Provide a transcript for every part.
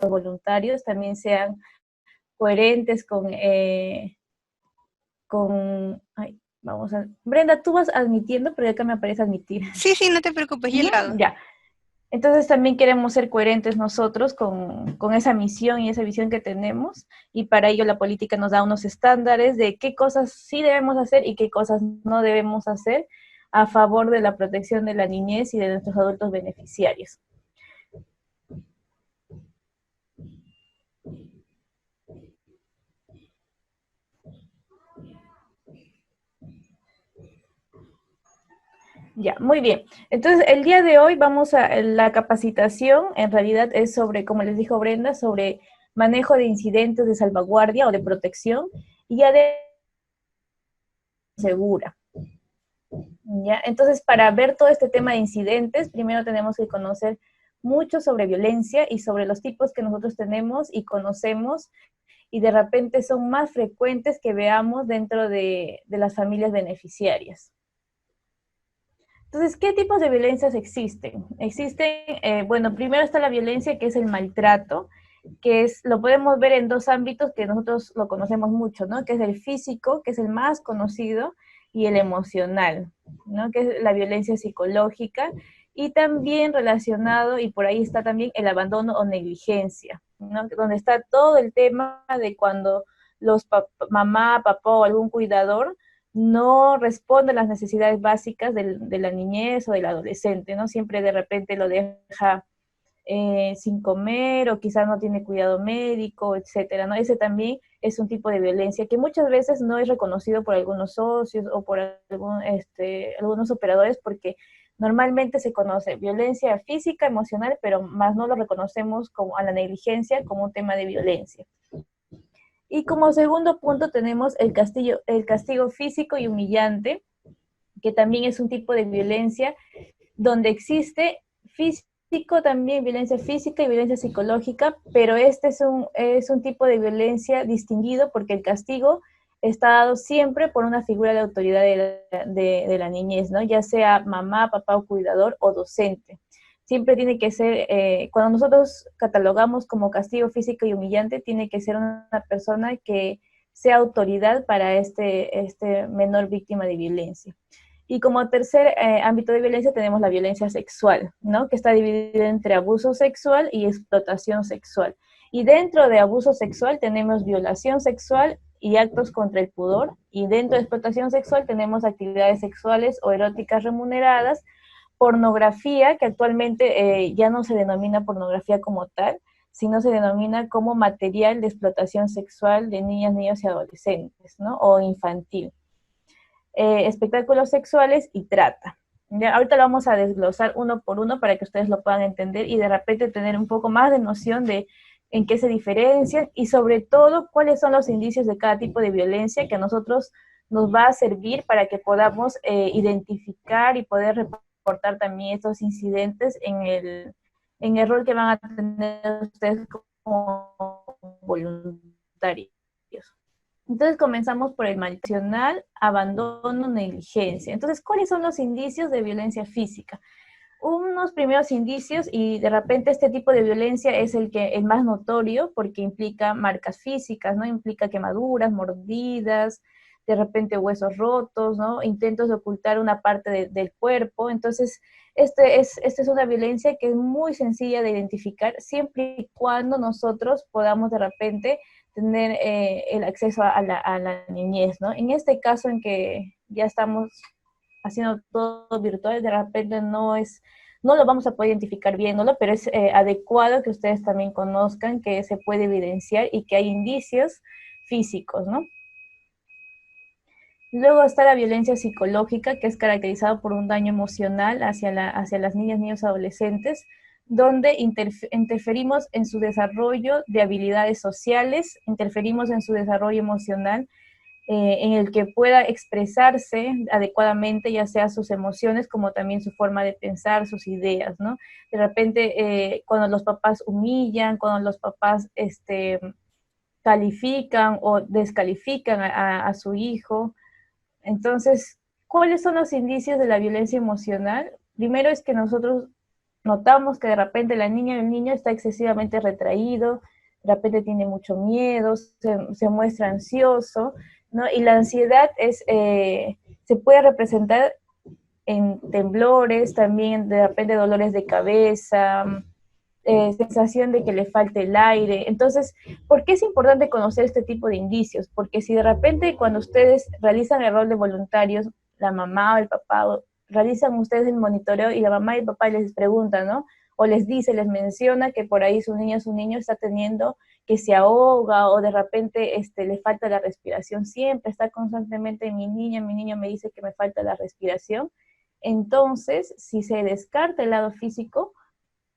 voluntarios también sean coherentes ay, vamos a... Brenda, tú vas admitiendo, pero acá me aparece admitir. Sí, sí, no te preocupes, yo lo hago. Ya. Entonces también queremos ser coherentes nosotros con esa misión y esa visión que tenemos, y para ello la política nos da unos estándares de qué cosas sí debemos hacer y qué cosas no debemos hacer a favor de la protección de la niñez y de nuestros adultos beneficiarios. Ya, muy bien. Entonces, el día de hoy vamos a, la capacitación en realidad es sobre, como les dijo Brenda, sobre manejo de incidentes de salvaguardia o de protección y ya de segura. ¿Ya? Entonces, para ver todo este tema de incidentes, primero tenemos que conocer mucho sobre violencia y sobre los tipos que nosotros tenemos y conocemos, y de repente son más frecuentes que veamos dentro de las familias beneficiarias. Entonces, ¿qué tipos de violencias existen? Bueno, primero está la violencia, que es el maltrato, que es, lo podemos ver en dos ámbitos que nosotros lo conocemos mucho, ¿no? Que es el físico, que es el más conocido, y el emocional, ¿no? Que es la violencia psicológica, y también relacionado, y por ahí está también el abandono o negligencia, ¿no? Donde está todo el tema de cuando mamá, papá o algún cuidador no responde a las necesidades básicas de la niñez o del adolescente, ¿no? Siempre de repente lo deja sin comer, o quizás no tiene cuidado médico, etcétera, ¿no? Ese también es un tipo de violencia que muchas veces no es reconocido por algunos socios o por algunos operadores, porque normalmente se conoce violencia física, emocional, pero más no lo reconocemos como a la negligencia como un tema de violencia. Y como segundo punto tenemos el castigo físico y humillante, que también es un tipo de violencia donde existe físico también, violencia física y violencia psicológica, pero este es un tipo de violencia distinguido porque el castigo está dado siempre por una figura de autoridad de la niñez, ¿no? Ya sea mamá, papá o cuidador o docente. Siempre tiene que ser, cuando nosotros catalogamos como castigo físico y humillante, tiene que ser una persona que sea autoridad para este menor víctima de violencia. Y como tercer ámbito de violencia tenemos la violencia sexual, ¿no? Que está dividida entre abuso sexual y explotación sexual. Y dentro de abuso sexual tenemos violación sexual y actos contra el pudor. Y dentro de explotación sexual tenemos actividades sexuales o eróticas remuneradas, pornografía, que actualmente ya no se denomina pornografía como tal, sino se denomina como material de explotación sexual de niñas, niños y adolescentes, ¿no? O infantil. Espectáculos sexuales y trata. Ya, ahorita lo vamos a desglosar uno por uno para que ustedes lo puedan entender y de repente tener un poco más de noción de en qué se diferencian y sobre todo cuáles son los indicios de cada tipo de violencia que a nosotros nos va a servir para que podamos identificar y poder reportar también estos incidentes en el rol que van a tener ustedes como voluntarios. Entonces comenzamos por el maltrato, abandono, negligencia. Entonces, ¿cuáles son los indicios de violencia física? Unos primeros indicios, y de repente este tipo de violencia es el más notorio porque implica marcas físicas, ¿no? Implica quemaduras, mordidas, de repente huesos rotos, ¿no? Intentos de ocultar una parte del cuerpo. Entonces, esta es una violencia que es muy sencilla de identificar siempre y cuando nosotros podamos de repente tener el acceso a la niñez, ¿no? En este caso en que ya estamos haciendo todo virtual, de repente no lo vamos a poder identificar viéndolo, pero es adecuado que ustedes también conozcan que se puede evidenciar y que hay indicios físicos, ¿no? Luego está la violencia psicológica, que es caracterizada por un daño emocional hacia las niñas, niños, adolescentes, donde interferimos en su desarrollo de habilidades sociales, interferimos en su desarrollo emocional, en el que pueda expresarse adecuadamente, ya sea sus emociones como también su forma de pensar, sus ideas, ¿no? De repente, cuando los papás humillan, cuando los papás califican o descalifican a su hijo. Entonces, ¿cuáles son los indicios de la violencia emocional? Primero es que nosotros notamos que de repente la niña o el niño está excesivamente retraído, de repente tiene mucho miedo, se muestra ansioso, ¿no? Y la ansiedad se puede representar en temblores, también de repente dolores de cabeza, sensación de que le falte el aire. Entonces, ¿por qué es importante conocer este tipo de indicios? Porque si de repente cuando ustedes realizan el rol de voluntarios, la mamá o el papá, realizan ustedes el monitoreo y la mamá y el papá les preguntan, ¿no? O les dice, les menciona que por ahí su niño está teniendo que se ahoga o de repente le falta la respiración, siempre está constantemente mi niño me dice que me falta la respiración. Entonces, si se descarta el lado físico,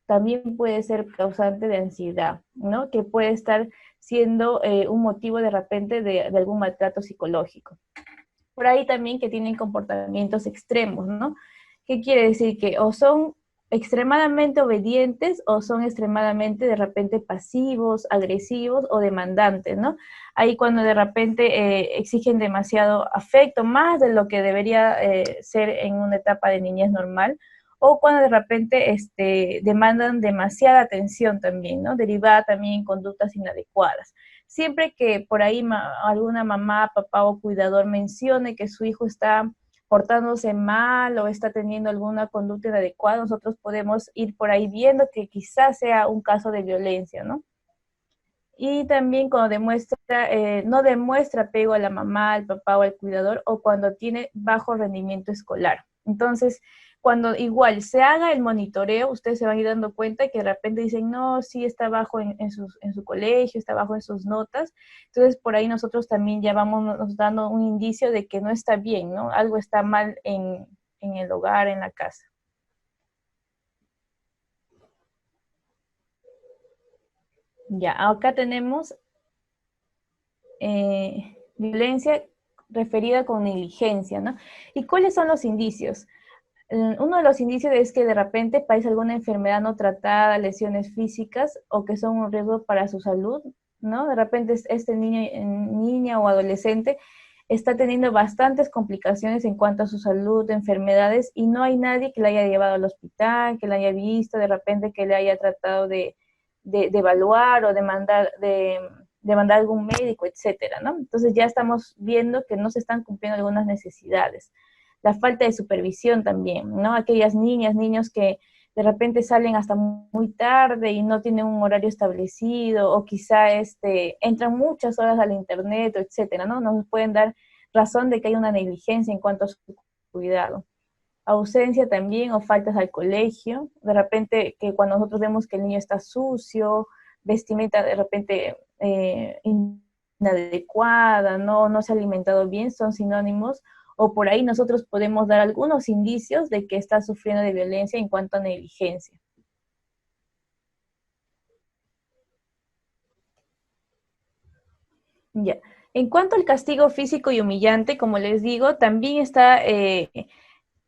también puede ser causante de ansiedad, ¿no? Que puede estar siendo un motivo de repente de algún maltrato psicológico. Por ahí también que tienen comportamientos extremos, ¿no? ¿Qué quiere decir? Que o son extremadamente obedientes o son extremadamente de repente pasivos, agresivos o demandantes, ¿no? Ahí cuando de repente exigen demasiado afecto, más de lo que debería ser en una etapa de niñez normal, o cuando de repente demandan demasiada atención también, ¿no? Derivada también en conductas inadecuadas. Siempre que por ahí alguna mamá, papá o cuidador mencione que su hijo está portándose mal o está teniendo alguna conducta inadecuada, nosotros podemos ir por ahí viendo que quizás sea un caso de violencia, ¿no? Y también cuando no demuestra apego a la mamá, al papá o al cuidador, o cuando tiene bajo rendimiento escolar. Entonces, cuando igual se haga el monitoreo, ustedes se van a ir dando cuenta que de repente dicen, no, sí está bajo en su colegio, está bajo en sus notas. Entonces, por ahí nosotros también ya vamos nos dando un indicio de que no está bien, ¿no? Algo está mal en el hogar, en la casa. Ya, acá tenemos violencia referida con negligencia, ¿no? ¿Y cuáles son los indicios? Uno de los indicios es que de repente padece alguna enfermedad no tratada, lesiones físicas o que son un riesgo para su salud, ¿no? De repente este niño, niña o adolescente está teniendo bastantes complicaciones en cuanto a su salud, enfermedades, y no hay nadie que la haya llevado al hospital, que la haya visto, de repente que le haya tratado de evaluar o de mandar a algún médico, etcétera, ¿no? Entonces ya estamos viendo que no se están cumpliendo algunas necesidades. La falta de supervisión también, ¿no? Aquellas niñas, niños que de repente salen hasta muy tarde y no tienen un horario establecido, o quizá entran muchas horas al internet, etcétera, ¿no? Nos pueden dar razón de que hay una negligencia en cuanto a su cuidado. Ausencia también o faltas al colegio, de repente que cuando nosotros vemos que el niño está sucio, vestimenta de repente inadecuada, no se ha alimentado bien, son sinónimos, o por ahí nosotros podemos dar algunos indicios de que está sufriendo de violencia en cuanto a negligencia. Ya. En cuanto al castigo físico y humillante, como les digo, también está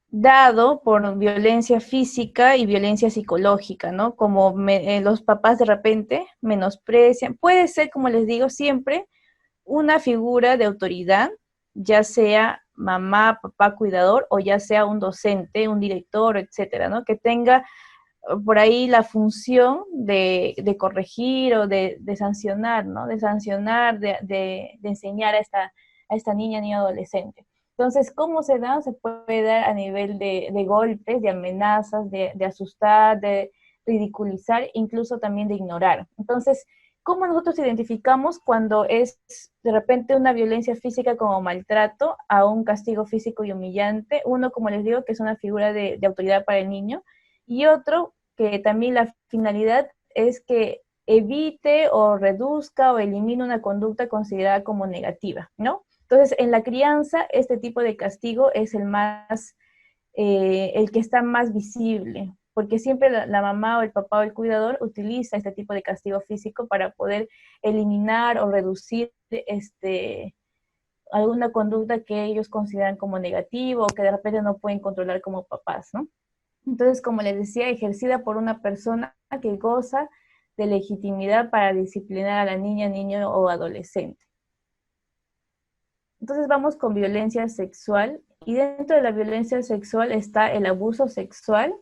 dado por violencia física y violencia psicológica, ¿no? Como los papás de repente menosprecian. Puede ser, como les digo, siempre una figura de autoridad, ya sea mamá, papá, cuidador, o ya sea un docente, un director, etcétera, ¿no? Que tenga por ahí la función de corregir o de sancionar, ¿no? De sancionar, de enseñar a esta niña, niño adolescente. Entonces, ¿cómo se da? Se puede dar a nivel de golpes, de amenazas, de asustar, de ridiculizar, incluso también de ignorar. Entonces, ¿cómo nosotros identificamos cuando es de repente una violencia física como maltrato a un castigo físico y humillante? Uno, como les digo, que es una figura de autoridad para el niño, y otro que también la finalidad es que evite o reduzca o elimine una conducta considerada como negativa, ¿no? Entonces, en la crianza, este tipo de castigo es el que está más visible, porque siempre la mamá o el papá o el cuidador utiliza este tipo de castigo físico para poder eliminar o reducir alguna conducta que ellos consideran como negativo o que de repente no pueden controlar como papás, ¿no? Entonces, como les decía, ejercida por una persona que goza de legitimidad para disciplinar a la niña, niño o adolescente. Entonces vamos con violencia sexual, y dentro de la violencia sexual está el abuso sexual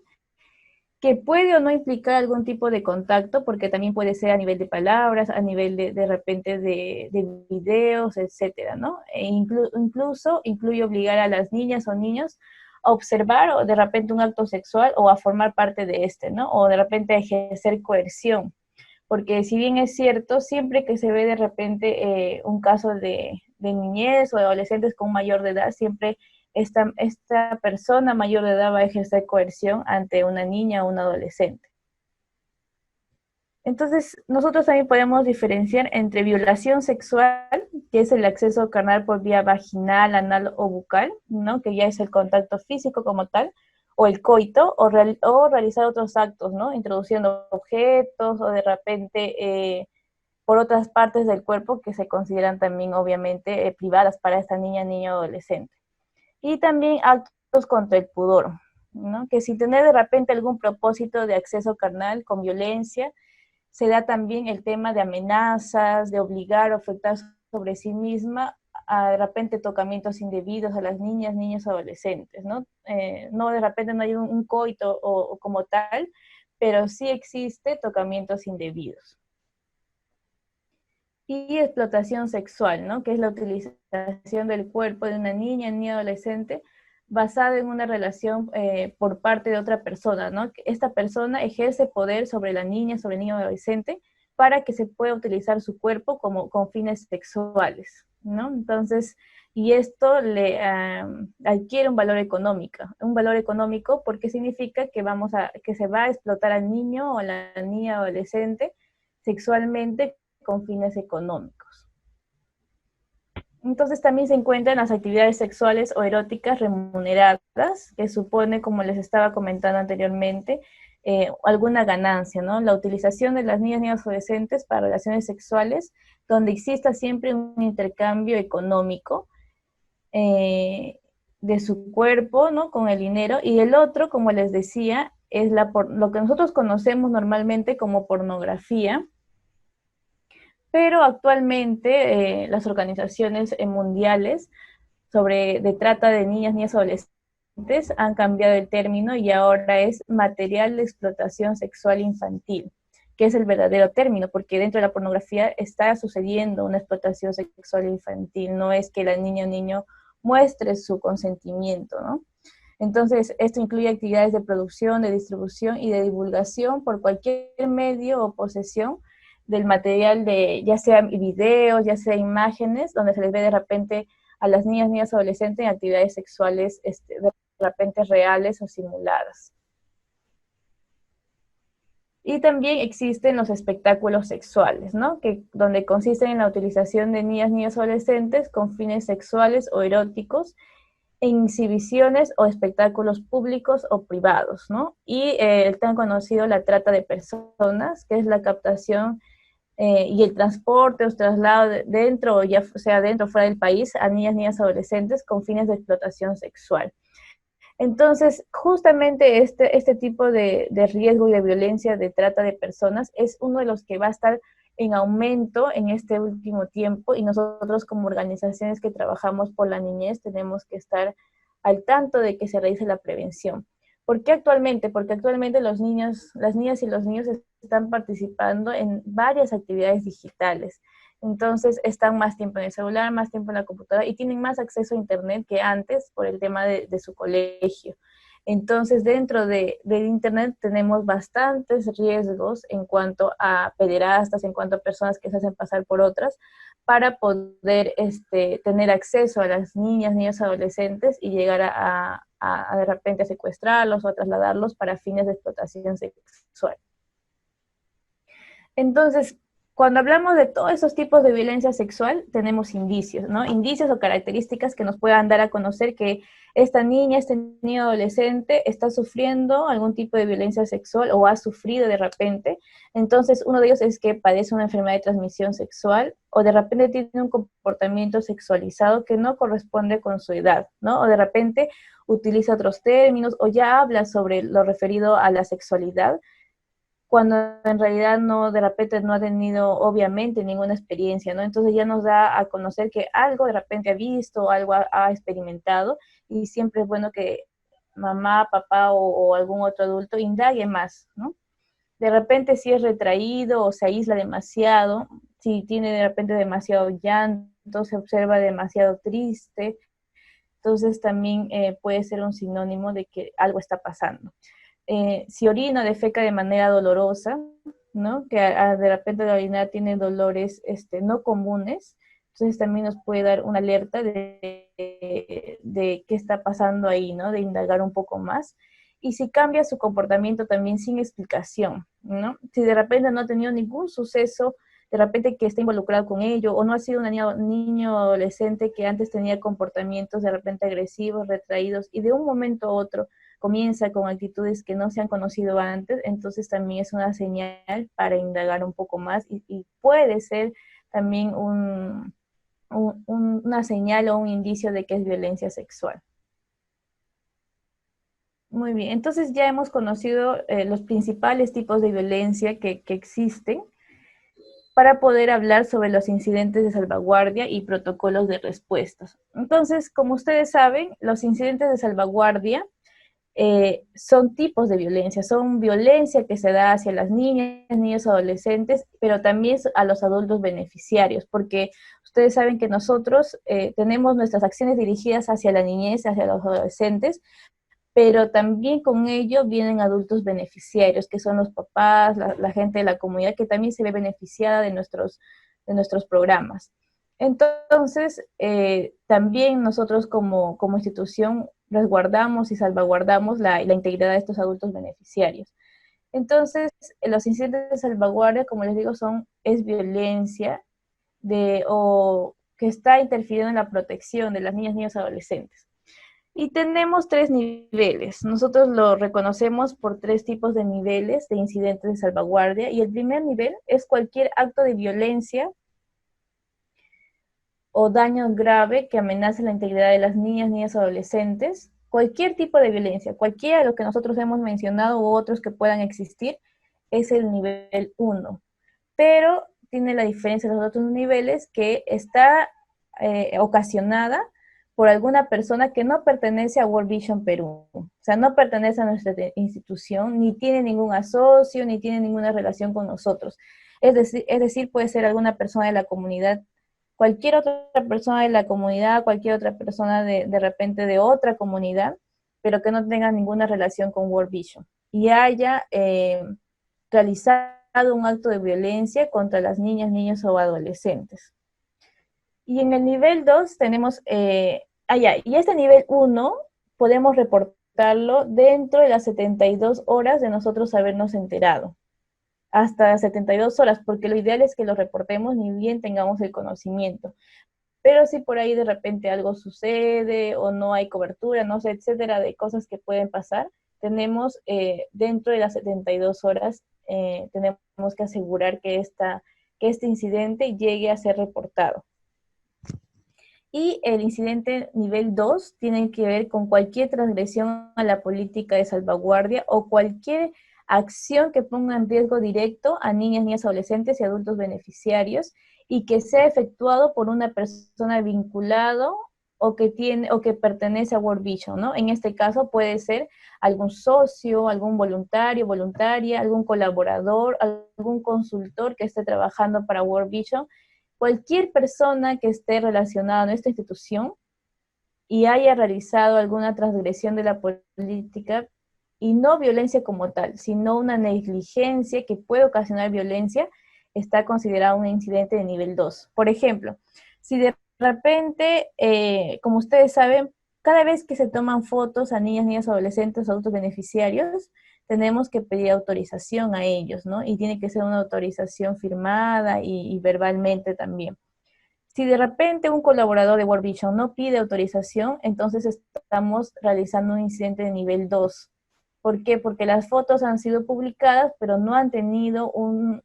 que puede o no implicar algún tipo de contacto, porque también puede ser a nivel de palabras, a nivel de repente de videos, etcétera, ¿no? Incluso incluye obligar a las niñas o niños a observar o de repente un acto sexual o a formar parte de este, ¿no? O de repente a ejercer coerción, porque si bien es cierto, siempre que se ve de repente un caso de niñez o de adolescentes con mayor de edad, siempre esta persona mayor de edad va a ejercer coerción ante una niña o un adolescente. Entonces, nosotros también podemos diferenciar entre violación sexual, que es el acceso carnal por vía vaginal, anal o bucal, ¿no? Que ya es el contacto físico como tal, o el coito, o realizar otros actos, ¿no? Introduciendo objetos o de repente por otras partes del cuerpo que se consideran también obviamente privadas para esta niña, niño o adolescente. Y también actos contra el pudor, ¿no? Que sin tener de repente algún propósito de acceso carnal con violencia, se da también el tema de amenazas, de obligar o afectar sobre sí misma a de repente tocamientos indebidos a las niñas, niños, adolescentes, ¿no? No de repente no hay un coito o como tal, pero sí existe tocamientos indebidos. Y explotación sexual, ¿no? Que es la utilización del cuerpo de una niña, niño, adolescente, basada en una relación por parte de otra persona, ¿no? Esta persona ejerce poder sobre la niña, sobre el niño o adolescente, para que se pueda utilizar su cuerpo como con fines sexuales, ¿no? Entonces, y esto le adquiere un valor económico porque significa que que se va a explotar al niño o a la niña adolescente sexualmente con fines económicos. Entonces también se encuentran las actividades sexuales o eróticas remuneradas, que supone, como les estaba comentando anteriormente, alguna ganancia, ¿no? La utilización de las niñas y niños adolescentes para relaciones sexuales, donde exista siempre un intercambio económico de su cuerpo, ¿no? Con el dinero, y el otro, como les decía, es lo que nosotros conocemos normalmente como pornografía, pero actualmente las organizaciones mundiales de trata de niñas, niñas y adolescentes han cambiado el término y ahora es material de explotación sexual infantil, que es el verdadero término, porque dentro de la pornografía está sucediendo una explotación sexual infantil, no es que la niña o niño muestre su consentimiento, ¿no? Entonces, esto incluye actividades de producción, de distribución y de divulgación por cualquier medio o posesión del material de, ya sea videos, ya sea imágenes, donde se les ve de repente a las niñas, niñas, adolescentes en actividades sexuales de repente reales o simuladas. Y también existen los espectáculos sexuales, ¿no? Donde consisten en la utilización de niñas, niños, adolescentes con fines sexuales o eróticos, en exhibiciones o espectáculos públicos o privados, ¿no? Y el tan conocido la trata de personas, que es la captación y el transporte o traslado dentro, o ya sea dentro o fuera del país, a niñas, niñas, adolescentes con fines de explotación sexual. Entonces, justamente este tipo de riesgo y de violencia de trata de personas es uno de los que va a estar en aumento en este último tiempo y nosotros como organizaciones que trabajamos por la niñez tenemos que estar al tanto de que se realice la prevención. ¿Por qué actualmente? Porque actualmente los niños, las niñas y los niños están participando en varias actividades digitales. Entonces están más tiempo en el celular, más tiempo en la computadora y tienen más acceso a Internet que antes por el tema de su colegio. Entonces, dentro del Internet tenemos bastantes riesgos en cuanto a pederastas, en cuanto a personas que se hacen pasar por otras, para poder tener acceso a las niñas, niños, adolescentes y llegar a de repente a secuestrarlos o a trasladarlos para fines de explotación sexual. Entonces, cuando hablamos de todos esos tipos de violencia sexual, tenemos indicios, ¿no? Indicios o características que nos puedan dar a conocer que esta niña, este niño adolescente está sufriendo algún tipo de violencia sexual o ha sufrido de repente. Entonces, uno de ellos es que padece una enfermedad de transmisión sexual o de repente tiene un comportamiento sexualizado que no corresponde con su edad, ¿no? O de repente utiliza otros términos o ya habla sobre lo referido a la sexualidad, cuando en realidad no, de repente no ha tenido obviamente ninguna experiencia, ¿no? Entonces ya nos da a conocer que algo de repente ha visto, algo ha experimentado, y siempre es bueno que mamá, papá o algún otro adulto indague más, ¿no? De repente si es retraído o se aísla demasiado, si tiene de repente demasiado llanto, se observa demasiado triste, entonces también puede ser un sinónimo de que algo está pasando. Si orina o defeca de manera dolorosa, ¿no? Que de repente la orina tiene dolores no comunes, entonces también nos puede dar una alerta de qué está pasando ahí, ¿no? De indagar un poco más. Y si cambia su comportamiento también sin explicación, ¿no? Si de repente no ha tenido ningún suceso, de repente que está involucrado con ello, o no ha sido un niño o adolescente que antes tenía comportamientos de repente agresivos, retraídos, y de un momento a otro comienza con actitudes que no se han conocido antes, entonces también es una señal para indagar un poco más y puede ser también una señal o un indicio de que es violencia sexual. Muy bien, entonces ya hemos conocido los principales tipos de violencia que existen para poder hablar sobre los incidentes de salvaguardia y protocolos de respuestas. Entonces, como ustedes saben, los incidentes de salvaguardia son tipos de violencia, son violencia que se da hacia las niñas, niños, adolescentes, pero también a los adultos beneficiarios, porque ustedes saben que nosotros tenemos nuestras acciones dirigidas hacia la niñez, hacia los adolescentes, pero también con ello vienen adultos beneficiarios, que son los papás, la gente de la comunidad, que también se ve beneficiada de nuestros programas. Entonces, también nosotros como institución resguardamos y salvaguardamos la integridad de estos adultos beneficiarios. Entonces, los incidentes de salvaguardia, como les digo, es violencia o que está interfiriendo en la protección de las niñas, niños, adolescentes. Y tenemos 3 niveles. Nosotros lo reconocemos por 3 tipos de niveles de incidentes de salvaguardia. Y el primer nivel es cualquier acto de violencia o daño grave que amenace la integridad de las niñas, niños, adolescentes. Cualquier tipo de violencia, cualquiera de los que nosotros hemos mencionado u otros que puedan existir, es el nivel 1. Pero tiene la diferencia de los otros niveles que está ocasionada por alguna persona que no pertenece a World Vision Perú. O sea, no pertenece a nuestra institución, ni tiene ningún asocio, ni tiene ninguna relación con nosotros. Es decir, puede ser alguna persona de la comunidad, cualquier otra persona de la comunidad, cualquier otra persona de repente de otra comunidad, pero que no tenga ninguna relación con World Vision y haya realizado un acto de violencia contra las niñas, niños o adolescentes. Y en el nivel 2 tenemos, y este nivel 1 podemos reportarlo dentro de las 72 horas de nosotros habernos enterado. Hasta 72 horas, porque lo ideal es que lo reportemos ni bien tengamos el conocimiento. Pero si por ahí de repente algo sucede o no hay cobertura, no sé, etcétera, de cosas que pueden pasar, tenemos dentro de las 72 horas, tenemos que asegurar que este incidente llegue a ser reportado. Y el incidente nivel 2 tiene que ver con cualquier transgresión a la política de salvaguardia o cualquier acción que ponga en riesgo directo a niñas, niñas, adolescentes y adultos beneficiarios y que sea efectuado por una persona vinculado o que pertenece a World Vision, ¿no? En este caso puede ser algún socio, algún voluntario, voluntaria, algún colaborador, algún consultor que esté trabajando para World Vision. Cualquier persona que esté relacionada a nuestra institución y haya realizado alguna transgresión de la política, y no violencia como tal, sino una negligencia que puede ocasionar violencia, está considerado un incidente de nivel 2. Por ejemplo, si de repente, como ustedes saben, cada vez que se toman fotos a niñas, niños, adolescentes, adultos beneficiarios, tenemos que pedir autorización a ellos, ¿no? Y tiene que ser una autorización firmada y verbalmente también. Si de repente un colaborador de World Vision no pide autorización, entonces estamos realizando un incidente de nivel 2. ¿Por qué? Porque las fotos han sido publicadas, pero no han tenido un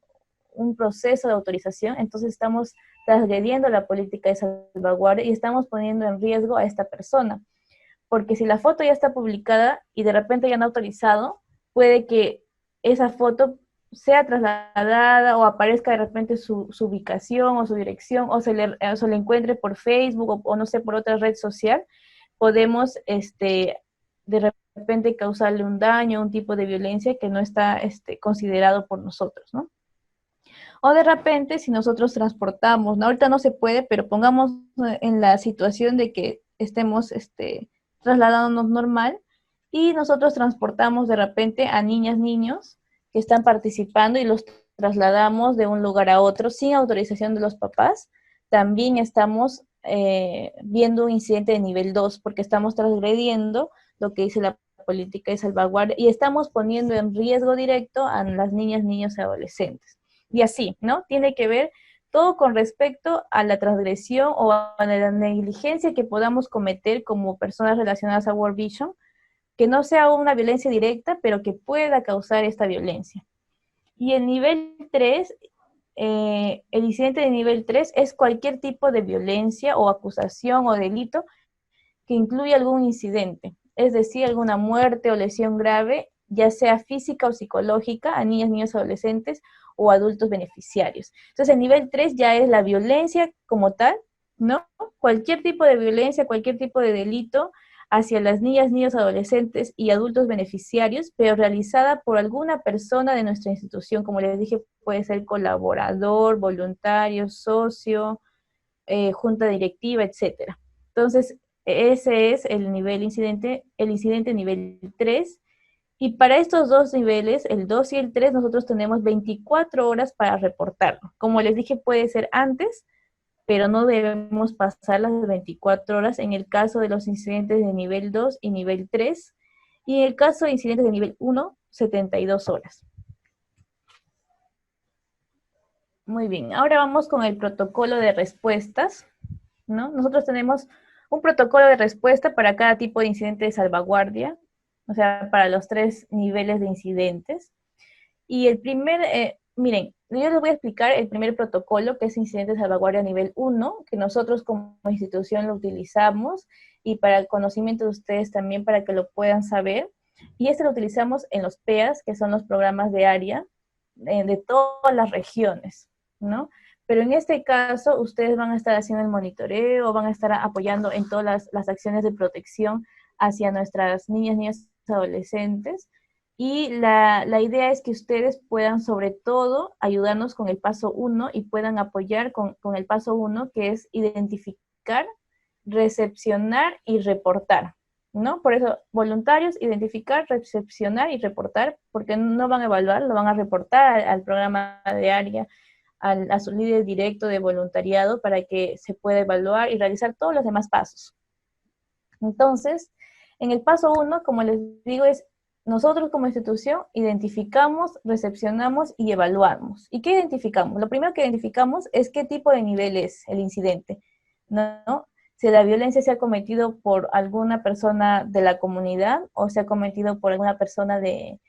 proceso de autorización, entonces estamos transgrediendo la política de salvaguardia y estamos poniendo en riesgo a esta persona. Porque si la foto ya está publicada y de repente ya no ha autorizado, puede que esa foto sea trasladada o aparezca de repente su ubicación o su dirección o se le encuentre por Facebook o no sé, por otra red social. Podemos de repente causarle un daño, un tipo de violencia que no está considerado por nosotros, ¿no? O de repente, si nosotros transportamos, ¿no? Ahorita no se puede, pero pongamos en la situación de que estemos trasladándonos normal y nosotros transportamos de repente a niñas, niños que están participando y los trasladamos de un lugar a otro sin autorización de los papás, también estamos viendo un incidente de nivel 2 porque estamos transgrediendo lo que dice la política de salvaguardia y estamos poniendo en riesgo directo a las niñas, niños y adolescentes. Y así, ¿no? Tiene que ver todo con respecto a la transgresión o a la negligencia que podamos cometer como personas relacionadas a World Vision, que no sea una violencia directa, pero que pueda causar esta violencia. Y el nivel 3, el incidente de nivel 3 es cualquier tipo de violencia o acusación o delito que incluya algún incidente, es decir, alguna muerte o lesión grave, ya sea física o psicológica, a niñas, niños, adolescentes o adultos beneficiarios. Entonces, el nivel 3 ya es la violencia como tal, ¿no? Cualquier tipo de violencia, cualquier tipo de delito hacia las niñas, niños, adolescentes y adultos beneficiarios, pero realizada por alguna persona de nuestra institución. Como les dije, puede ser colaborador, voluntario, socio, junta directiva, etcétera. Entonces, ese es el incidente nivel 3. Y para estos dos niveles, el 2 y el 3, nosotros tenemos 24 horas para reportarlo. Como les dije, puede ser antes, pero no debemos pasar las 24 horas en el caso de los incidentes de nivel 2 y nivel 3. Y en el caso de incidentes de nivel 1, 72 horas. Muy bien, ahora vamos con el protocolo de respuestas, ¿no? Nosotros tenemos un protocolo de respuesta para cada tipo de incidente de salvaguardia, o sea, para los 3 niveles de incidentes. Y el primer, miren, yo les voy a explicar el primer protocolo, que es incidente de salvaguardia nivel 1, que nosotros como institución lo utilizamos, y para el conocimiento de ustedes también, para que lo puedan saber. Y este lo utilizamos en los PEAs, que son los programas de área de todas las regiones, ¿no? Pero en este caso, ustedes van a estar haciendo el monitoreo, van a estar apoyando en todas las acciones de protección hacia nuestras niñas, niños, adolescentes. Y la idea es que ustedes puedan, sobre todo, ayudarnos con el paso 1 y puedan apoyar con el paso 1, que es identificar, recepcionar y reportar, ¿no? Por eso, voluntarios, identificar, recepcionar y reportar, porque no van a evaluar, lo van a reportar al programa de área, a su líder directo de voluntariado para que se pueda evaluar y realizar todos los demás pasos. Entonces, en el paso 1, como les digo, es nosotros como institución identificamos, recepcionamos y evaluamos. ¿Y qué identificamos? Lo primero que identificamos es qué tipo de nivel es el incidente, ¿no? Si la violencia se ha cometido por alguna persona de la comunidad o se ha cometido por alguna persona de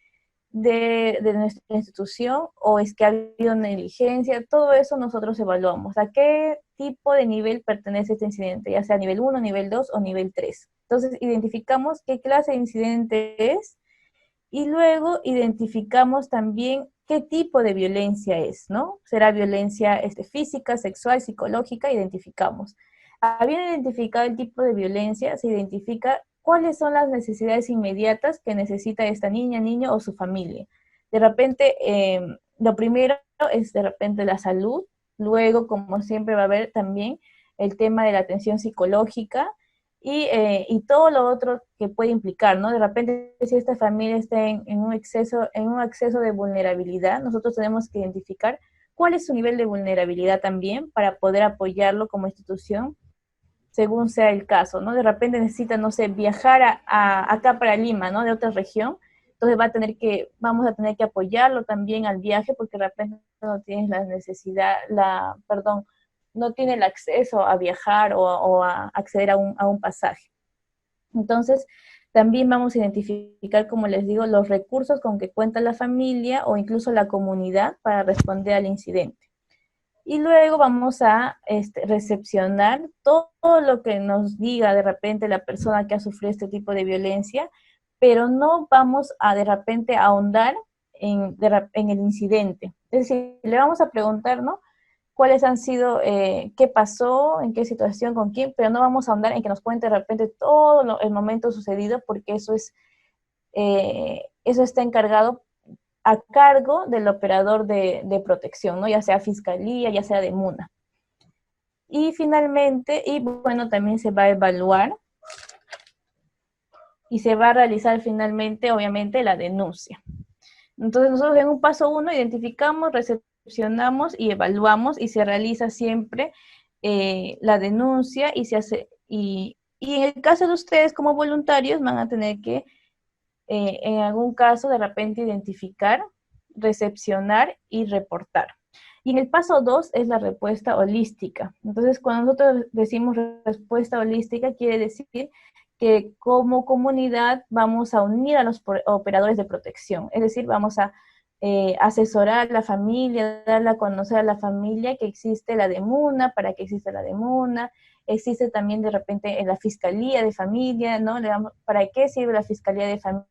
nuestra institución o es que ha habido negligencia, todo eso nosotros evaluamos. ¿A qué tipo de nivel pertenece este incidente? Ya sea nivel 1, nivel 2 o nivel 3. Entonces identificamos qué clase de incidente es y luego identificamos también qué tipo de violencia es, ¿no? ¿Será violencia física, sexual, psicológica? Identificamos. Habiendo identificado el tipo de violencia, se identifica cuáles son las necesidades inmediatas que necesita esta niña, niño o su familia. De repente, lo primero es de repente la salud, luego, como siempre, va a haber también el tema de la atención psicológica, y todo lo otro que puede implicar, ¿no? De repente, si esta familia está en un exceso de vulnerabilidad, nosotros tenemos que identificar cuál es su nivel de vulnerabilidad también para poder apoyarlo como institución, según sea el caso, ¿no? De repente necesita, no sé, viajar acá para Lima, ¿no? De otra región, entonces vamos a tener que apoyarlo también al viaje porque de repente no tienes la necesidad, perdón, no tiene el acceso a viajar o a acceder a un pasaje. Entonces, también vamos a identificar, como les digo, los recursos con que cuenta la familia o incluso la comunidad para responder al incidente. Y luego vamos a recepcionar todo lo que nos diga de repente la persona que ha sufrido este tipo de violencia, pero no vamos a de repente ahondar en el incidente. Es decir, le vamos a preguntar, ¿no? cuáles han sido, qué pasó, en qué situación, con quién, pero no vamos a ahondar en que nos cuente de repente todo el momento sucedido, porque eso está encargado a cargo del operador de protección, ¿no? Ya sea fiscalía, ya sea de MUNA. Y finalmente, y bueno, también se va a evaluar y se va a realizar finalmente, obviamente, la denuncia. Entonces nosotros en un paso 1 identificamos, recepcionamos y evaluamos, y se realiza siempre la denuncia y se hace, y en el caso de ustedes como voluntarios van a tener que en algún caso de repente identificar, recepcionar y reportar. Y en el paso 2 es la respuesta holística. Entonces, cuando nosotros decimos respuesta holística, quiere decir que como comunidad vamos a unir a los operadores de protección. Es decir, vamos a asesorar a la familia, darle a conocer a la familia que existe la DEMUNA, para que existe la DEMUNA, existe también de repente en la Fiscalía de Familia, ¿no? ¿Para qué sirve la Fiscalía de Familia?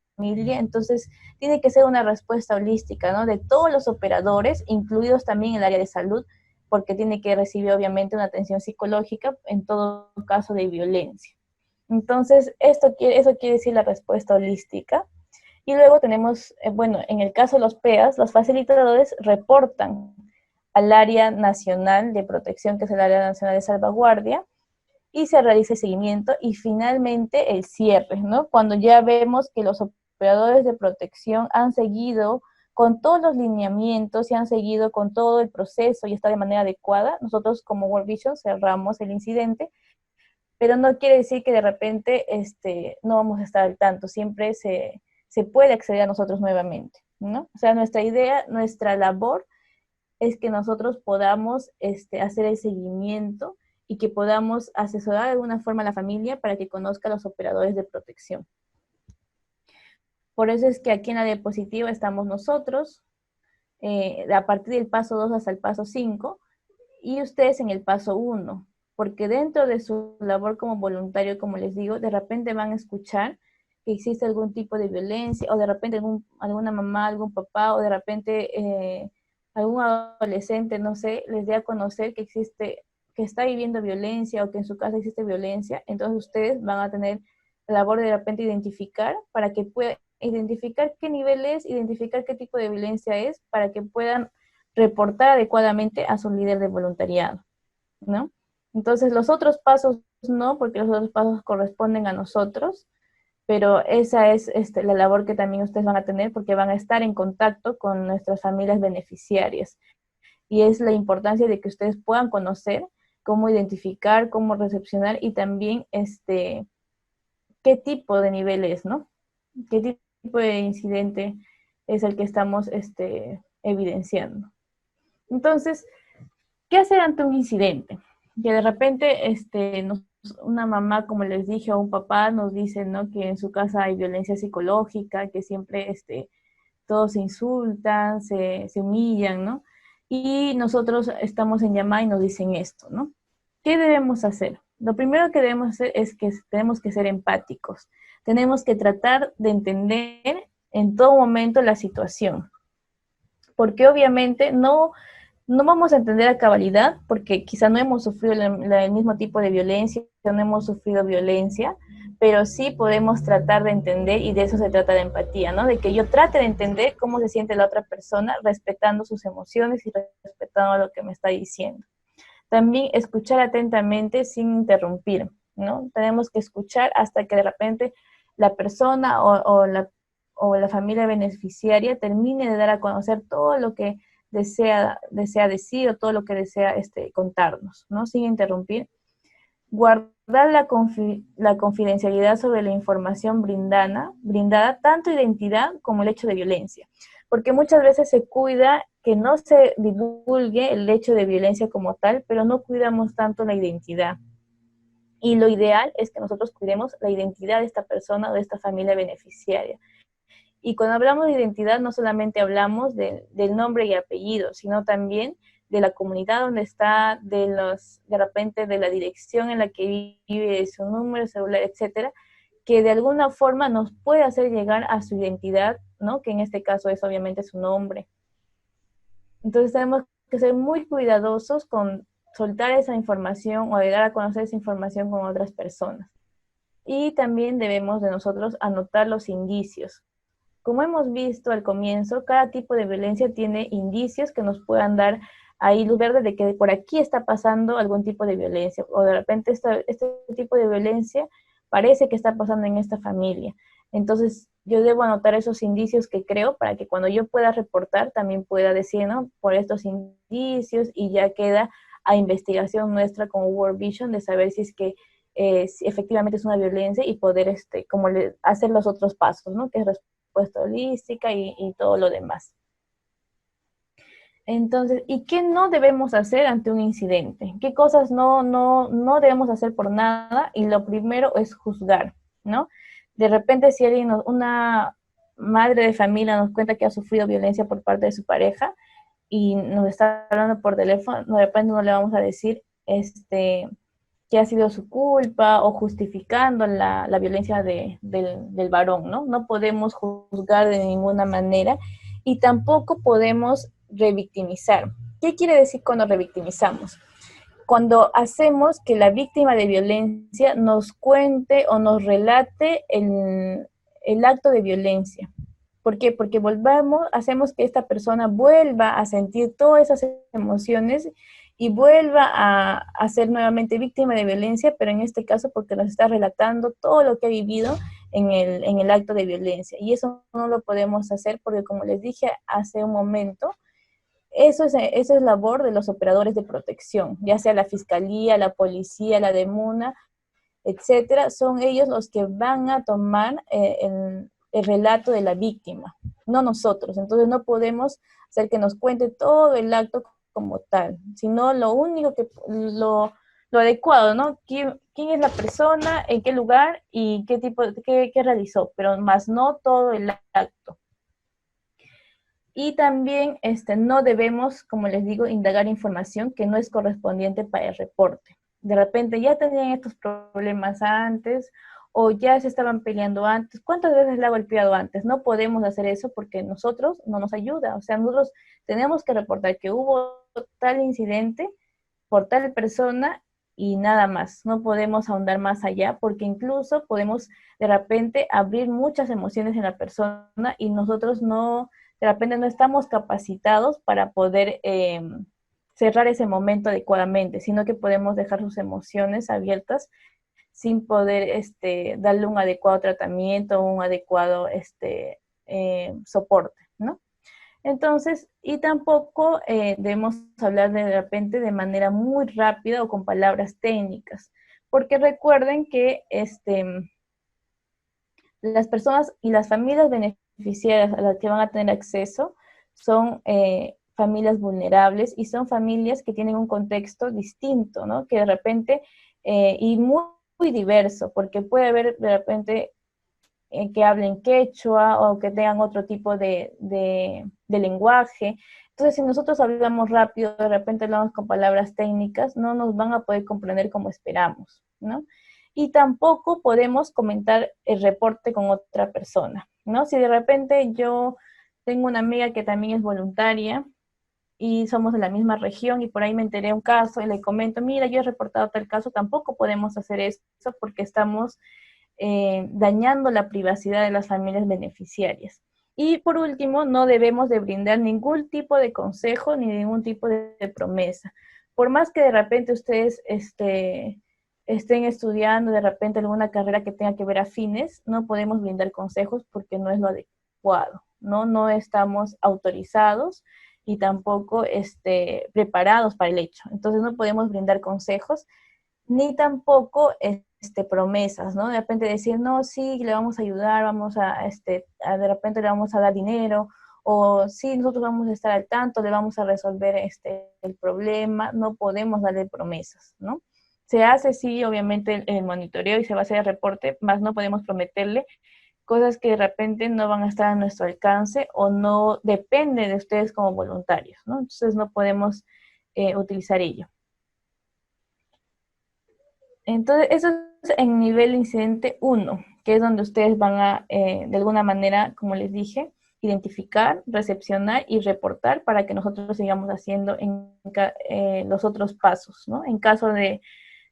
Entonces, tiene que ser una respuesta holística, ¿no? De todos los operadores, incluidos también el área de salud, porque tiene que recibir obviamente una atención psicológica en todo caso de violencia. Entonces, eso quiere decir la respuesta holística. Y luego tenemos, bueno, en el caso de los PEAs, los facilitadores reportan al área nacional de protección, que es el área nacional de salvaguardia, y se realiza el seguimiento y finalmente el cierre, ¿no? Cuando ya vemos que los operadores de protección han seguido con todos los lineamientos y han seguido con todo el proceso y está de manera adecuada, nosotros como World Vision cerramos el incidente, pero no quiere decir que de repente no vamos a estar al tanto, siempre se puede acceder a nosotros nuevamente, ¿no? O sea, nuestra idea, nuestra labor es que nosotros podamos hacer el seguimiento y que podamos asesorar de alguna forma a la familia para que conozca a los operadores de protección. Por eso es que aquí en la diapositiva estamos nosotros, a partir del paso 2 hasta el paso 5, y ustedes en el paso 1, porque dentro de su labor como voluntario, como les digo, de repente van a escuchar que existe algún tipo de violencia, o de repente alguna mamá, algún papá, o de repente algún adolescente, no sé, les dé a conocer que existe, que está viviendo violencia, o que en su casa existe violencia. Entonces ustedes van a tener la labor de repente identificar, para que puedan identificar qué nivel es, identificar qué tipo de violencia es, para que puedan reportar adecuadamente a su líder de voluntariado, ¿no? Entonces los otros pasos no, porque los otros pasos corresponden a nosotros, pero esa es la labor que también ustedes van a tener, porque van a estar en contacto con nuestras familias beneficiarias. Y es la importancia de que ustedes puedan conocer cómo identificar, cómo recepcionar, y también qué tipo de nivel es, ¿no? Qué tipo de incidente es el que estamos evidenciando. Entonces, ¿qué hacer ante un incidente? Que de repente una mamá, como les dije, o un papá nos dice, ¿no?, que en su casa hay violencia psicológica, que siempre todos se insultan, se humillan, ¿no? Y nosotros estamos en llamada y nos dicen esto, ¿no? ¿Qué debemos hacer? Lo primero que debemos hacer es que tenemos que ser empáticos. Tenemos que tratar de entender en todo momento la situación. Porque obviamente no vamos a entender a cabalidad, porque quizá no hemos sufrido el mismo tipo de violencia, no hemos sufrido violencia, pero sí podemos tratar de entender, y de eso se trata la empatía, ¿no? De que yo trate de entender cómo se siente la otra persona, respetando sus emociones y respetando lo que me está diciendo. También escuchar atentamente sin interrumpir, ¿no? Tenemos que escuchar hasta que de repente la persona o la familia beneficiaria termine de dar a conocer todo lo que desea decir, o todo lo que desea contarnos, ¿no? Sin interrumpir. Guardar la confidencialidad sobre la información brindada, tanto identidad como el hecho de violencia. Porque muchas veces se cuida que no se divulgue el hecho de violencia como tal, pero no cuidamos tanto la identidad. Y lo ideal es que nosotros cuidemos la identidad de esta persona o de esta familia beneficiaria. Y cuando hablamos de identidad, no solamente hablamos del nombre y apellido, sino también de la comunidad donde está, de repente de la dirección en la que vive, su número celular, etcétera, que de alguna forma nos puede hacer llegar a su identidad, ¿no? Que en este caso es obviamente su nombre. Entonces tenemos que ser muy cuidadosos con soltar esa información o dar a conocer esa información con otras personas. Y también debemos de nosotros anotar los indicios. Como hemos visto al comienzo, cada tipo de violencia tiene indicios que nos puedan dar ahí luz verde de que por aquí está pasando algún tipo de violencia, o de repente este tipo de violencia parece que está pasando en esta familia. Entonces, yo debo anotar esos indicios que creo para que cuando yo pueda reportar, también pueda decir, ¿no? Por estos indicios, y ya queda a investigación nuestra como World Vision de saber si es que si efectivamente es una violencia y poder, como hacer los otros pasos, ¿no? Que es respuesta holística y todo lo demás. Entonces, ¿y qué no debemos hacer ante un incidente? ¿Qué cosas no debemos hacer por nada? Y lo primero es juzgar, ¿no? De repente, si alguien, una madre de familia nos cuenta que ha sufrido violencia por parte de su pareja y nos está hablando por teléfono, de repente no le vamos a decir que ha sido su culpa o justificando la violencia del varón, ¿no? No podemos juzgar de ninguna manera y tampoco podemos revictimizar. ¿Qué quiere decir cuando revictimizamos? Cuando hacemos que la víctima de violencia nos cuente o nos relate el acto de violencia. ¿Por qué? Porque hacemos que esta persona vuelva a sentir todas esas emociones y vuelva a ser nuevamente víctima de violencia, pero en este caso porque nos está relatando todo lo que ha vivido en el acto de violencia. Y eso no lo podemos hacer porque, como les dije hace un momento, eso es labor de los operadores de protección, ya sea la fiscalía, la policía, la DEMUNA, etcétera. Son ellos los que van a tomar el relato de la víctima, no nosotros. Entonces no podemos hacer que nos cuente todo el acto como tal, sino lo único lo adecuado, ¿no? ¿Quién es la persona, en qué lugar y qué realizó, pero más no todo el acto. Y también no debemos, como les digo, indagar información que no es correspondiente para el reporte. De repente ya tenían estos problemas antes o ya se estaban peleando antes. ¿Cuántas veces le ha golpeado antes? No podemos hacer eso porque nosotros no nos ayuda. O sea, nosotros tenemos que reportar que hubo tal incidente por tal persona y nada más. No podemos ahondar más allá porque incluso podemos de repente abrir muchas emociones en la persona y nosotros de repente no estamos capacitados para poder cerrar ese momento adecuadamente, sino que podemos dejar sus emociones abiertas sin poder darle un adecuado tratamiento, un adecuado soporte, ¿no? Entonces, y tampoco debemos hablar de repente de manera muy rápida o con palabras técnicas, porque recuerden que las personas y las familias beneficiarias a las que van a tener acceso son familias vulnerables y son familias que tienen un contexto distinto, ¿no? Que de repente, y muy diverso, porque puede haber de repente que hablen quechua o que tengan otro tipo de lenguaje. Entonces, si nosotros hablamos rápido, de repente hablamos con palabras técnicas, no nos van a poder comprender como esperamos, ¿no? Y tampoco podemos comentar el reporte con otra persona, ¿no? Si de repente yo tengo una amiga que también es voluntaria y somos de la misma región y por ahí me enteré un caso y le comento, mira, yo he reportado tal caso, tampoco podemos hacer eso porque estamos dañando la privacidad de las familias beneficiarias. Y por último, no debemos de brindar ningún tipo de consejo ni ningún tipo de promesa. Por más que de repente ustedes estén estudiando de repente alguna carrera que tenga que ver afines, no podemos brindar consejos porque no es lo adecuado, ¿no? No estamos autorizados y tampoco preparados para el hecho. Entonces no podemos brindar consejos ni tampoco promesas, ¿no? De repente decir, no, sí, le vamos a ayudar, de repente le vamos a dar dinero, o sí, nosotros vamos a estar al tanto, le vamos a resolver el problema, no podemos darle promesas, ¿no? Se hace, sí, obviamente, el monitoreo y se va a hacer el reporte, más no podemos prometerle cosas que de repente no van a estar a nuestro alcance o no depende de ustedes como voluntarios, ¿no? Entonces no podemos utilizar ello. Entonces, eso es en nivel incidente 1, que es donde ustedes van a, de alguna manera, como les dije, identificar, recepcionar y reportar para que nosotros sigamos haciendo los otros pasos, ¿no? En caso de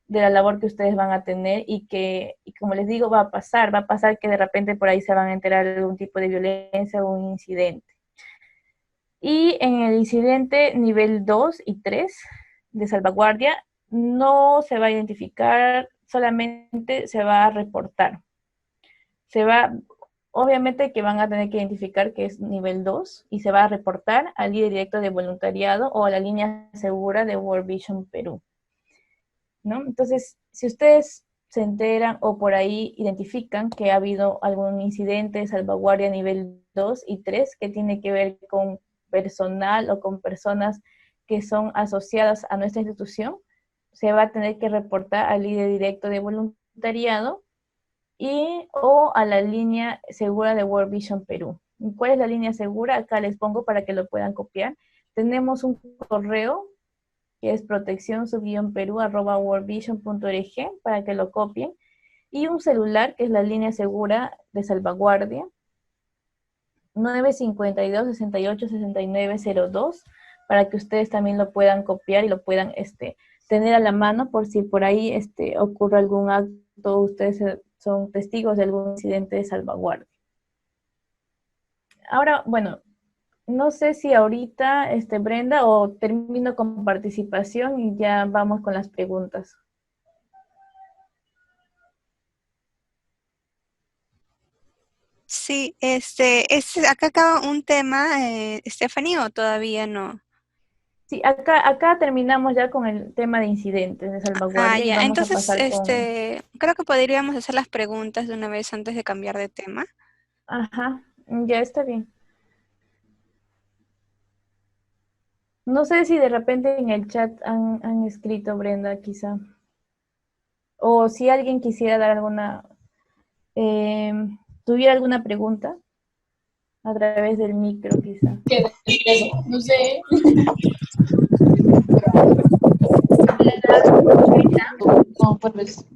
la labor que ustedes van a tener y como les digo, va a pasar que de repente por ahí se van a enterar de algún tipo de violencia o un incidente. Y en el incidente nivel 2 y 3 de salvaguardia, no se va a identificar, solamente se va a reportar. Obviamente que van a tener que identificar que es nivel 2 y se va a reportar al líder directo de voluntariado o a la línea segura de World Vision Perú, ¿no? Entonces, si ustedes se enteran o por ahí identifican que ha habido algún incidente de salvaguardia nivel 2 y 3 que tiene que ver con personal o con personas que son asociadas a nuestra institución, se va a tener que reportar al líder directo de voluntariado o a la línea segura de World Vision Perú. ¿Cuál es la línea segura? Acá les pongo para que lo puedan copiar. Tenemos un correo que es protección-perú@worldvision.org para que lo copien, y un celular que es la línea segura de salvaguardia 952-68-6902 para que ustedes también lo puedan copiar y lo puedan tener a la mano por si por ahí ocurre algún acto, ustedes son testigos de algún incidente de salvaguardia. Ahora, bueno, no sé si ahorita, Brenda, o termino con participación y ya vamos con las preguntas. Sí, acá acaba un tema, Stephanie, o todavía no. Sí, acá terminamos ya con el tema de incidentes de salvaguardia y Ya, vamos a entonces, pasar con... creo que podríamos hacer las preguntas de una vez antes de cambiar de tema. Ajá, ya está bien. No sé si de repente en el chat han escrito, Brenda, quizá. O si alguien quisiera dar tuviera alguna pregunta a través del micro, quizá. Eso, no sé. No, pues.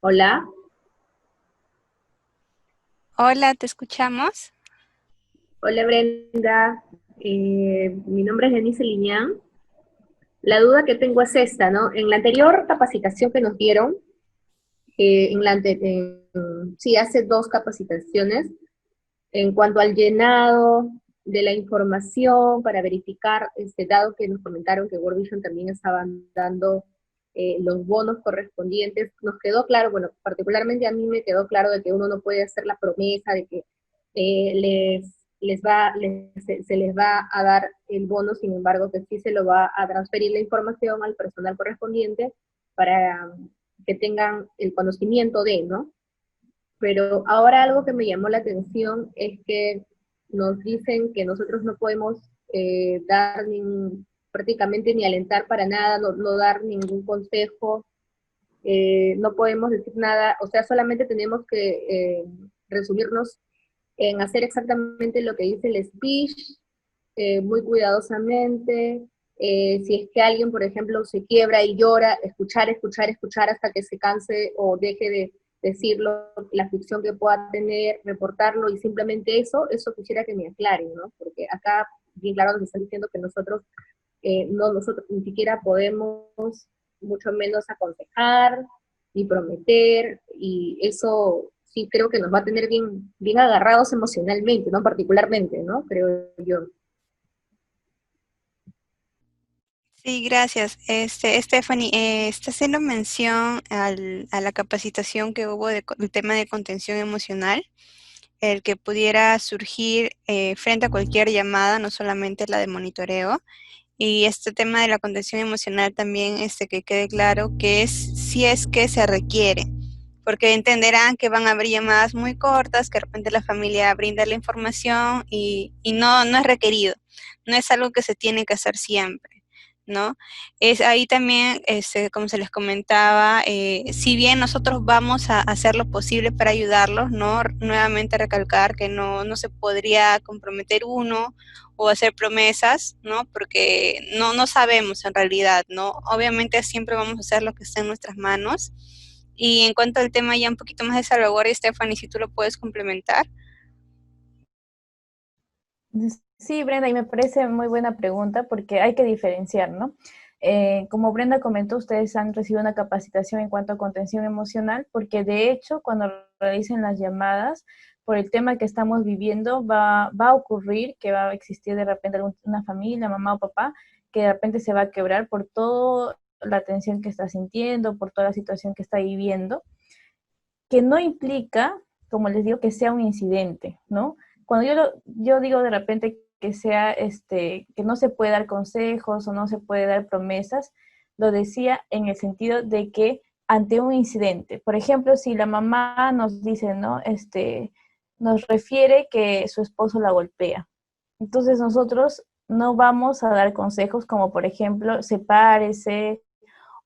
Hola. Hola, ¿te escuchamos? Hola Brenda. Mi nombre es Denise Liñán. La duda que tengo es esta, ¿no? En la anterior capacitación que nos dieron, sí, hace 2 capacitaciones, en cuanto al llenado de la información para verificar, dado que nos comentaron que World Vision también estaban dando los bonos correspondientes, nos quedó claro, bueno, particularmente a mí me quedó claro de que uno no puede hacer la promesa de que se les va a dar el bono, sin embargo, que sí se lo va a transferir la información al personal correspondiente para que tengan el conocimiento de, ¿no? Pero ahora algo que me llamó la atención es que nos dicen que nosotros no podemos dar prácticamente ni alentar para nada, no dar ningún consejo, no podemos decir nada, o sea, solamente tenemos que resumirnos en hacer exactamente lo que dice el speech, muy cuidadosamente. Si es que alguien, por ejemplo, se quiebra y llora, escuchar hasta que se canse o deje de decirlo, la aflicción que pueda tener, reportarlo, y simplemente eso quisiera que me aclaren, ¿no? Porque acá, bien claro, nos están diciendo que nosotros ni siquiera podemos, mucho menos aconsejar, ni prometer, y eso sí creo que nos va a tener bien agarrados emocionalmente, ¿no? Particularmente, ¿no? Creo yo. Sí, gracias. Stephanie, está haciendo mención a la capacitación que hubo del tema de contención emocional, el que pudiera surgir frente a cualquier llamada, no solamente la de monitoreo. Y este tema de la contención emocional también, que quede claro que si es que se requiere, porque entenderán que van a haber llamadas muy cortas, que de repente la familia brinda la información y no es requerido, no es algo que se tiene que hacer siempre, ¿no? Es ahí también, como se les comentaba, si bien nosotros vamos a hacer lo posible para ayudarlos, ¿no? Nuevamente recalcar que no se podría comprometer uno o hacer promesas, ¿no? Porque no sabemos en realidad, ¿no? Obviamente siempre vamos a hacer lo que esté en nuestras manos Y en cuanto al tema ya un poquito más de salvaguardia, Stephanie, si tú lo puedes complementar. Sí, Brenda, y me parece muy buena pregunta porque hay que diferenciar, ¿no? Como Brenda comentó, ustedes han recibido una capacitación en cuanto a contención emocional, porque de hecho, cuando realicen las llamadas, por el tema que estamos viviendo, va a ocurrir que va a existir de repente una familia, mamá o papá, que de repente se va a quebrar por toda la tensión que está sintiendo, por toda la situación que está viviendo, que no implica, como les digo, que sea un incidente, ¿no? Cuando yo digo de repente que sea, que no se puede dar consejos o no se puede dar promesas, lo decía en el sentido de que ante un incidente, por ejemplo, si la mamá nos dice, ¿no? Nos refiere que su esposo la golpea. Entonces nosotros no vamos a dar consejos como, por ejemplo, sepárese,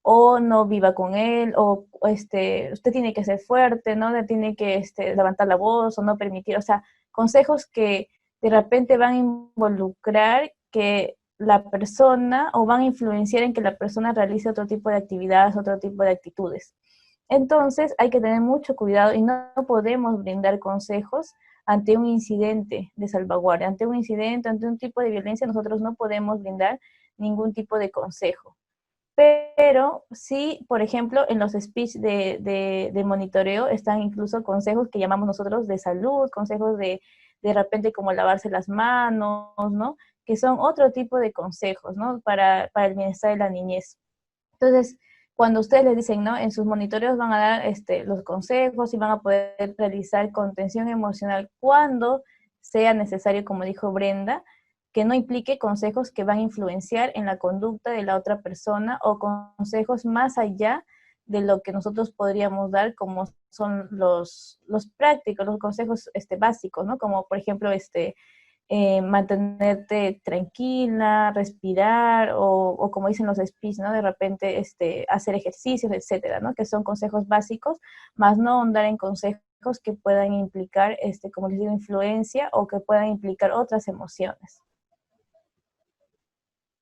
o no viva con él, o usted tiene que ser fuerte, ¿no? Tiene que levantar la voz o no permitir, o sea, consejos que de repente van a involucrar que la persona o van a influenciar en que la persona realice otro tipo de actividades, otro tipo de actitudes. Entonces hay que tener mucho cuidado y no podemos brindar consejos ante un incidente de salvaguardia, ante un incidente, ante un tipo de violencia, nosotros no podemos brindar ningún tipo de consejo. Pero sí, por ejemplo, en los speech de monitoreo están incluso consejos que llamamos nosotros de salud, consejos de repente como lavarse las manos, ¿no? Que son otro tipo de consejos, ¿no? Para el bienestar de la niñez. Entonces, cuando ustedes les dicen, ¿no? En sus monitoreos van a dar los consejos y van a poder realizar contención emocional cuando sea necesario, como dijo Brenda, que no implique consejos que van a influenciar en la conducta de la otra persona o consejos más allá de lo que nosotros podríamos dar, como son los prácticos, los consejos básicos, ¿no? Como por ejemplo, mantenerte tranquila, respirar, o como dicen los speech, ¿no? De repente hacer ejercicios, etcétera, ¿no? Que son consejos básicos, más no ahondar en consejos que puedan implicar, como les digo, influencia o que puedan implicar otras emociones,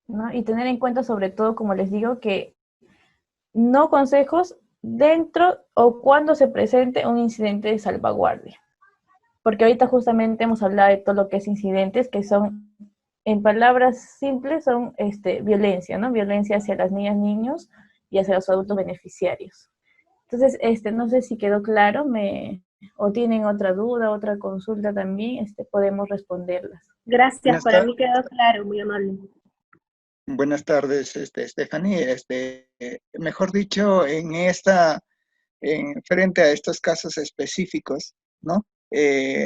¿no? Y tener en cuenta sobre todo, como les digo, que no consejos dentro o cuando se presente un incidente de salvaguardia. Porque ahorita justamente hemos hablado de todo lo que es incidentes, que son, en palabras simples, son violencia, ¿no? Violencia hacia las niñas, niños y hacia los adultos beneficiarios. Entonces, no sé si quedó claro, o tienen otra duda, otra consulta también, podemos responderlas. Gracias, Buenas, para mí quedó claro, muy amable. buenas tardes, Stephanie. Mejor dicho, frente a estos casos específicos, ¿no?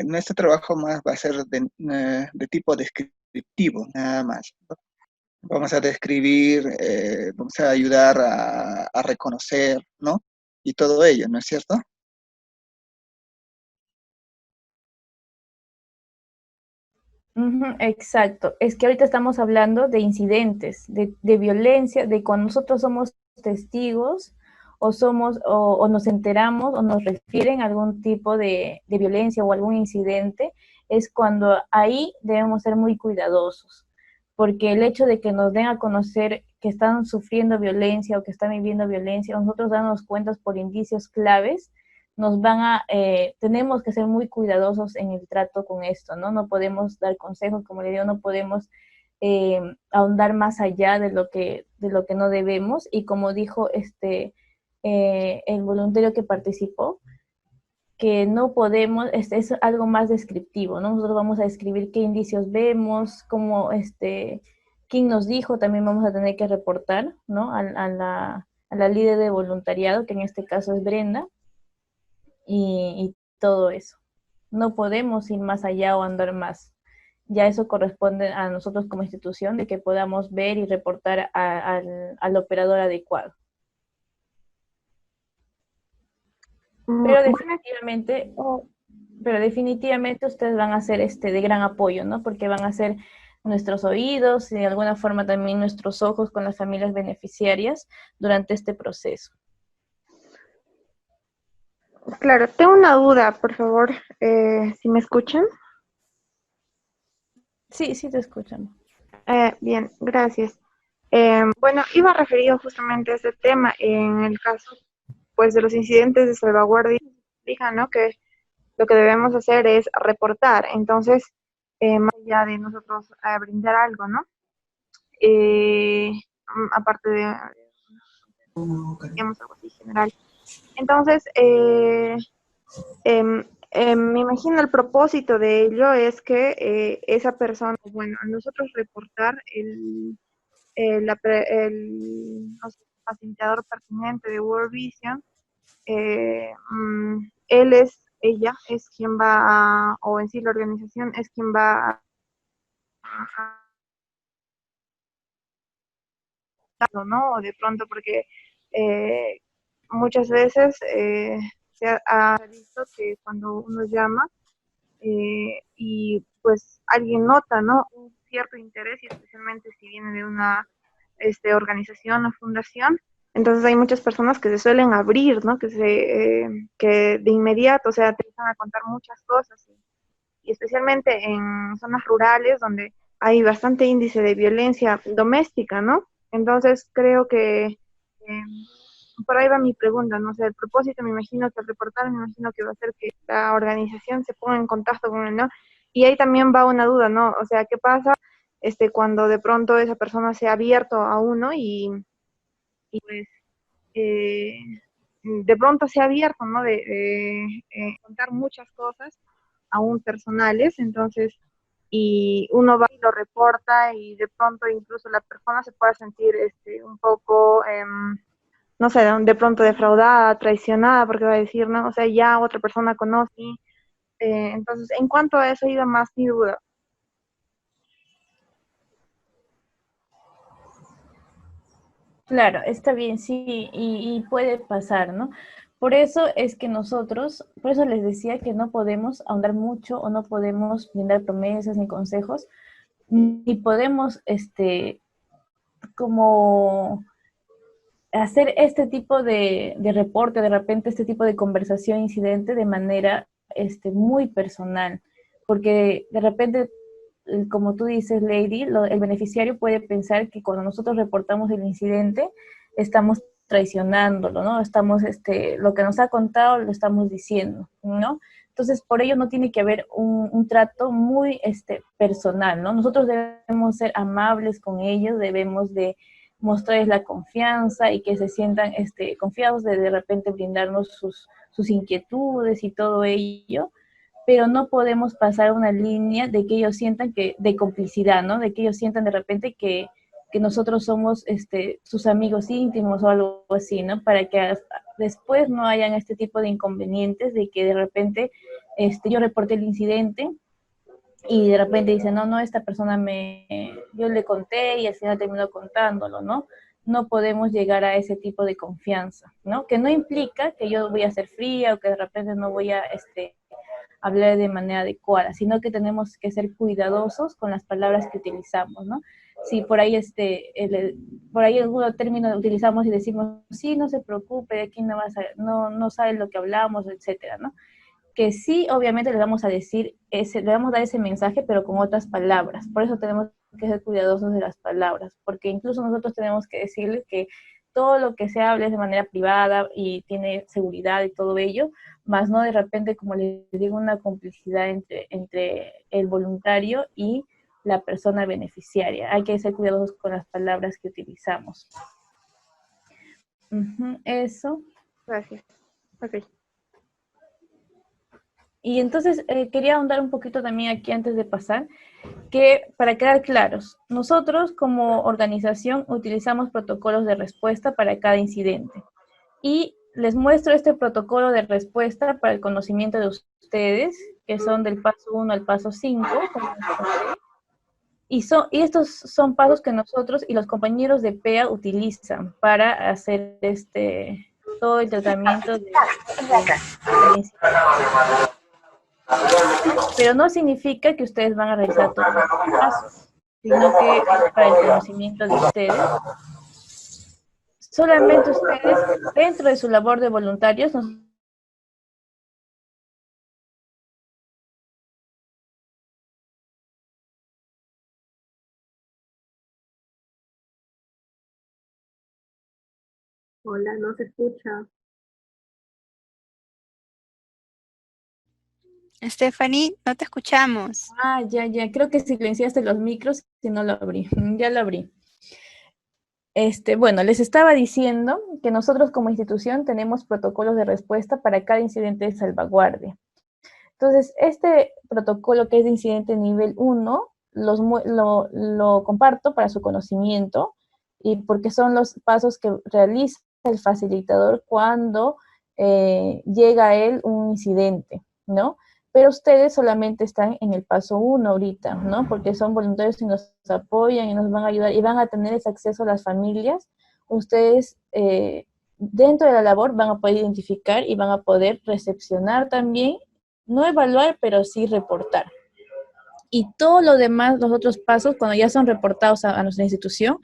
Nuestro trabajo más va a ser de tipo descriptivo, nada más, ¿no? Vamos a describir, vamos a ayudar a reconocer, ¿no? Y todo ello, ¿no es cierto? Exacto, es que ahorita estamos hablando de incidentes, de violencia, de cuando nosotros somos testigos o nos enteramos o nos refieren a algún tipo de violencia o algún incidente, es cuando ahí debemos ser muy cuidadosos, porque el hecho de que nos den a conocer que están sufriendo violencia o que están viviendo violencia, nosotros darnos cuenta por indicios claves, tenemos que ser muy cuidadosos en el trato con esto, ¿no? No podemos dar consejos, como le digo, no podemos ahondar más allá de lo que no debemos, y como dijo el voluntario que participó, que no podemos, es algo más descriptivo, ¿no? Nosotros vamos a describir qué indicios vemos, cómo, quién nos dijo, también vamos a tener que reportar, ¿no? A la líder de voluntariado, que en este caso es Brenda, y todo eso. No podemos ir más allá o andar más. Ya eso corresponde a nosotros como institución, de que podamos ver y reportar al operador adecuado. Pero definitivamente, ustedes van a ser de gran apoyo, ¿no? Porque van a ser nuestros oídos y de alguna forma también nuestros ojos con las familias beneficiarias durante este proceso. Claro, tengo una duda, por favor, si me escuchan. Sí, sí te escuchan. Bien, gracias. Bueno, iba referido justamente a ese tema. En el caso pues de los incidentes de salvaguardia, fija, ¿no? Que lo que debemos hacer es reportar. Entonces, más allá de nosotros brindar algo, ¿no? Aparte de, digamos, algo así general. Entonces, me imagino el propósito de ello es que esa persona, bueno, a nosotros reportar no sé, facilitador pertinente de World Vision, ella es quien va a, o en sí la organización es quien va ¿no? O de pronto porque eh, muchas veces se ha visto que cuando uno llama y pues alguien nota, ¿no? Un cierto interés y especialmente si viene de una organización o fundación, entonces hay muchas personas que se suelen abrir, ¿no? Que de inmediato, o sea, te empiezan a contar muchas cosas y especialmente en zonas rurales donde hay bastante índice de violencia doméstica, ¿no? Entonces creo que por ahí va mi pregunta, no sé, el propósito me imagino que al reportar, me imagino que va a ser que la organización se ponga en contacto con él, ¿no? Y ahí también va una duda, ¿no? O sea, ¿qué pasa cuando de pronto esa persona se ha abierto a uno y pues eh, de pronto se ha abierto, ¿no? De contar muchas cosas aún personales, entonces, y uno va y lo reporta y de pronto incluso la persona se puede sentir un poco, no sé, de pronto defraudada, traicionada, porque va a decir, ¿no? O sea, ya otra persona conoce. Entonces, en cuanto a eso, iba más mi duda. Claro, está bien, sí, y puede pasar, ¿no? Por eso es que nosotros, por eso les decía que no podemos ahondar mucho o no podemos brindar promesas ni consejos, ni podemos, como hacer este tipo de reporte, de repente este tipo de conversación, incidente, de manera muy personal, porque de repente, como tú dices, Lady, el beneficiario puede pensar que cuando nosotros reportamos el incidente, estamos traicionándolo, ¿no? Estamos, lo que nos ha contado lo estamos diciendo, ¿no? Entonces, por ello no tiene que haber un trato muy personal, ¿no? Nosotros debemos ser amables con ellos, debemos de mostrarles la confianza y que se sientan confiados de repente brindarnos sus inquietudes y todo ello, pero no podemos pasar una línea de que ellos sientan que, de complicidad, ¿no? De que ellos sientan de repente que nosotros somos sus amigos íntimos o algo así, ¿no? Para que después no hayan este tipo de inconvenientes de que de repente yo reporté el incidente y de repente dice, no, no, esta persona yo le conté y al final terminó contándolo, ¿no? No podemos llegar a ese tipo de confianza, ¿no? Que no implica que yo voy a ser fría o que de repente no voy a hablar de manera adecuada, sino que tenemos que ser cuidadosos con las palabras que utilizamos, ¿no? Si por ahí por ahí algún término utilizamos y decimos, sí, no se preocupe, aquí no sabe lo que hablamos, etcétera, ¿no? Que sí, obviamente le vamos a decir, le vamos a dar ese mensaje, pero con otras palabras. Por eso tenemos que ser cuidadosos de las palabras, porque incluso nosotros tenemos que decirles que todo lo que se hable es de manera privada y tiene seguridad y todo ello, más no de repente, como les digo, una complicidad entre el voluntario y la persona beneficiaria. Hay que ser cuidadosos con las palabras que utilizamos. Eso. Gracias. Ok. Y entonces quería ahondar un poquito también aquí antes de pasar, que para quedar claros, nosotros como organización utilizamos protocolos de respuesta para cada incidente. Y les muestro este protocolo de respuesta para el conocimiento de ustedes, que son del paso 1 al paso 5. Y estos son pasos que nosotros y los compañeros de PEA utilizan para hacer todo el tratamiento del incidente. Pero no significa que ustedes van a realizar todos los pasos, sino que es para el conocimiento de ustedes. Solamente ustedes, dentro de su labor de voluntarios, Hola, no se escucha. Stephanie, no te escuchamos. Ah, ya, creo que silenciaste los micros y no lo abrí. Ya lo abrí. Bueno, les estaba diciendo que nosotros como institución tenemos protocolos de respuesta para cada incidente de salvaguardia. Entonces, este protocolo que es de incidente nivel 1, lo comparto para su conocimiento y porque son los pasos que realiza el facilitador cuando llega a él un incidente, ¿no? Pero ustedes solamente están en el paso 1 ahorita, ¿no? Porque son voluntarios y nos apoyan y nos van a ayudar y van a tener ese acceso a las familias. Ustedes, dentro de la labor, van a poder identificar y van a poder recepcionar también, no evaluar, pero sí reportar. Y todo lo demás, los otros pasos, cuando ya son reportados a nuestra institución,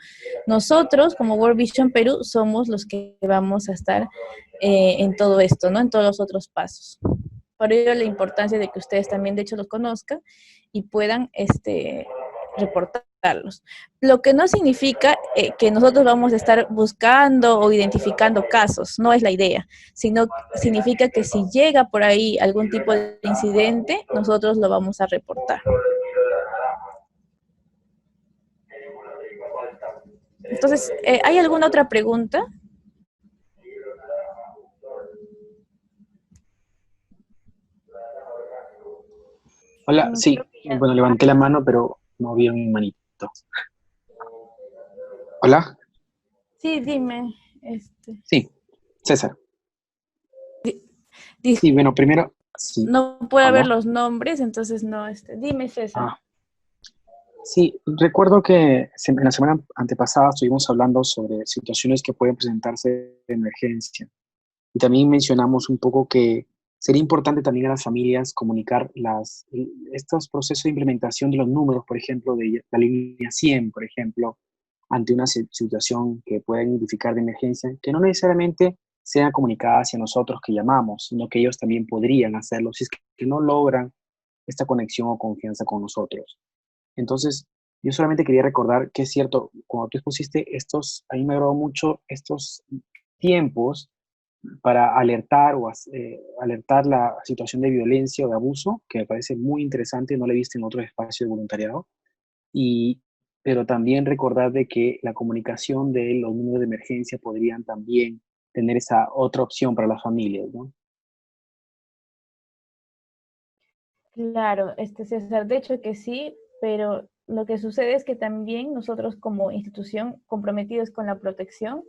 nosotros como World Vision Perú somos los que vamos a estar en todo esto, ¿no? En todos los otros pasos. Por ello la importancia de que ustedes también de hecho los conozcan y puedan reportarlos. Lo que no significa que nosotros vamos a estar buscando o identificando casos, no es la idea, sino significa que si llega por ahí algún tipo de incidente, nosotros lo vamos a reportar. Entonces, ¿hay alguna otra pregunta? Hola, sí. Creo que ya. Bueno, levanté la mano, pero no vi mi manito. Hola. Sí, dime. Sí, César. Dis- Sí, bueno, primero, sí. no puedo ver Hola. los nombres, entonces no. Dime, César. Ah, sí, recuerdo que en la semana antepasada estuvimos hablando sobre situaciones que pueden presentarse de emergencia. Y también mencionamos un poco que sería importante también a las familias comunicar estos procesos de implementación de los números, por ejemplo, de la línea 100, por ejemplo, ante una situación que puedan identificar de emergencia, que no necesariamente sean comunicadas hacia nosotros que llamamos, sino que ellos también podrían hacerlo si es que no logran esta conexión o confianza con nosotros. Entonces, yo solamente quería recordar que es cierto, cuando tú expusiste a mí me agradó mucho estos tiempos para alertar alertar la situación de violencia o de abuso, que me parece muy interesante, no lo he visto en otros espacios de voluntariado, y, pero también recordar de que la comunicación de los números de emergencia podrían también tener esa otra opción para las familias, ¿no? Claro, César, de hecho que sí, pero lo que sucede es que también nosotros como institución comprometidos con la protección,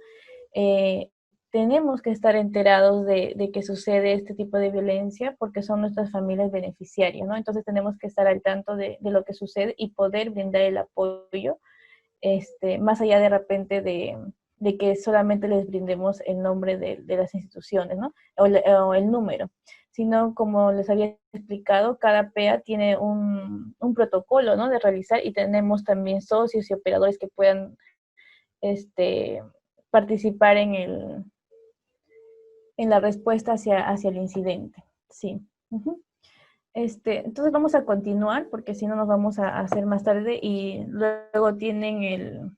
eh, tenemos que estar enterados de que sucede este tipo de violencia porque son nuestras familias beneficiarias, ¿no? Entonces tenemos que estar al tanto de lo que sucede y poder brindar el apoyo, más allá de repente de que solamente les brindemos el nombre de las instituciones, ¿no? O el número, sino como les había explicado, cada PEA tiene un protocolo, ¿no? De realizar y tenemos también socios y operadores que puedan participar en la respuesta hacia el incidente. Sí. Uh-huh. Entonces vamos a continuar porque si no nos vamos a hacer más tarde y luego tienen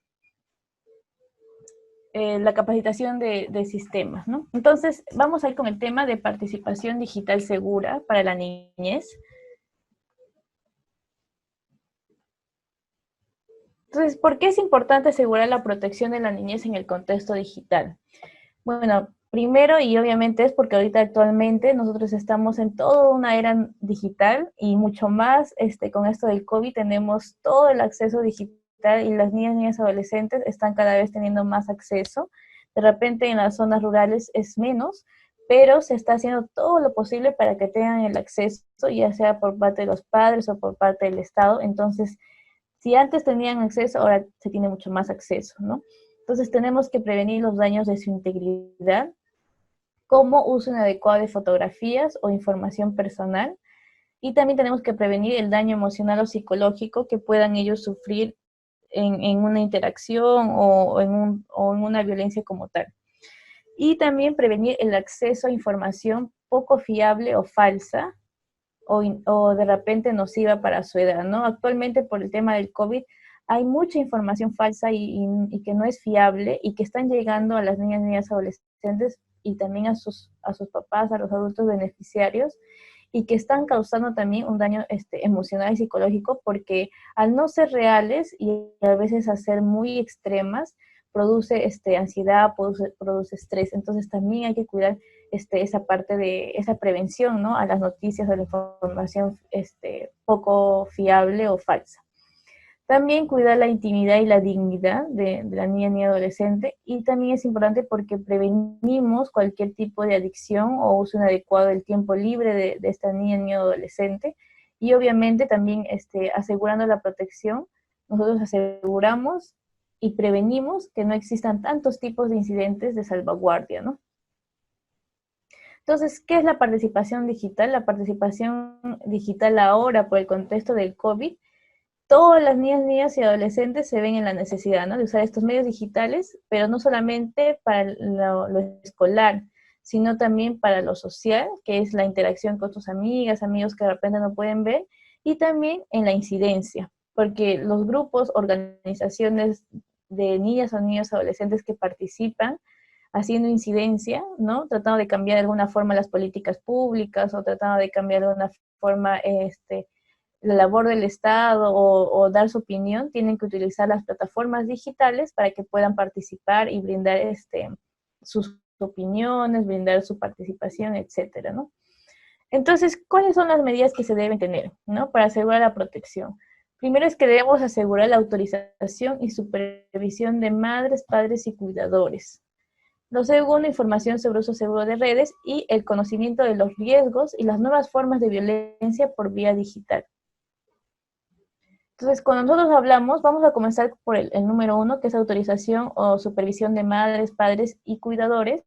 la capacitación de sistemas, ¿no? Entonces vamos a ir con el tema de participación digital segura para la niñez. Entonces, ¿por qué es importante asegurar la protección de la niñez en el contexto digital? Bueno, primero y obviamente es porque ahorita actualmente nosotros estamos en toda una era digital y mucho más con esto del COVID tenemos todo el acceso digital y las niñas y adolescentes están cada vez teniendo más acceso. De repente en las zonas rurales es menos, pero se está haciendo todo lo posible para que tengan el acceso, ya sea por parte de los padres o por parte del Estado. Entonces, si antes tenían acceso, ahora se tiene mucho más acceso, ¿no? Entonces tenemos que prevenir los daños de su integridad, como uso inadecuado de fotografías o información personal, y también tenemos que prevenir el daño emocional o psicológico que puedan ellos sufrir en una interacción o en una violencia como tal. Y también prevenir el acceso a información poco fiable o falsa, o de repente nociva para su edad, ¿no? Actualmente por el tema del COVID hay mucha información falsa y que no es fiable y que están llegando a las niñas adolescentes y también a sus papás, a los adultos beneficiarios, y que están causando también un daño emocional y psicológico, porque al no ser reales y a veces a ser muy extremas, produce ansiedad, produce estrés. Entonces también hay que cuidar esa parte de esa prevención, ¿no?, a las noticias, a la información poco fiable o falsa. También cuidar la intimidad y la dignidad de la niña ni adolescente, y también es importante porque prevenimos cualquier tipo de adicción o uso inadecuado del tiempo libre de esta niña ni adolescente, y obviamente también asegurando la protección, nosotros aseguramos y prevenimos que no existan tantos tipos de incidentes de salvaguardia, ¿no? Entonces, ¿qué es la participación digital? La participación digital ahora, por el contexto del COVID, todas las niñas y adolescentes se ven en la necesidad, ¿no?, de usar estos medios digitales, pero no solamente para lo escolar, sino también para lo social, que es la interacción con tus amigas, amigos que de repente no pueden ver, y también en la incidencia, porque los grupos, organizaciones de niñas o niños adolescentes que participan haciendo incidencia, ¿no?, tratando de cambiar de alguna forma las políticas públicas o tratando de cambiar de alguna forma la labor del Estado o dar su opinión, tienen que utilizar las plataformas digitales para que puedan participar y brindar sus opiniones, brindar su participación, etcétera, ¿no? Entonces, ¿cuáles son las medidas que se deben tener, ¿no?, para asegurar la protección? Primero es que debemos asegurar la autorización y supervisión de madres, padres y cuidadores. Lo segundo, información sobre uso seguro de redes y el conocimiento de los riesgos y las nuevas formas de violencia por vía digital. Entonces, cuando nosotros hablamos, vamos a comenzar por el número 1, que es autorización o supervisión de madres, padres y cuidadores.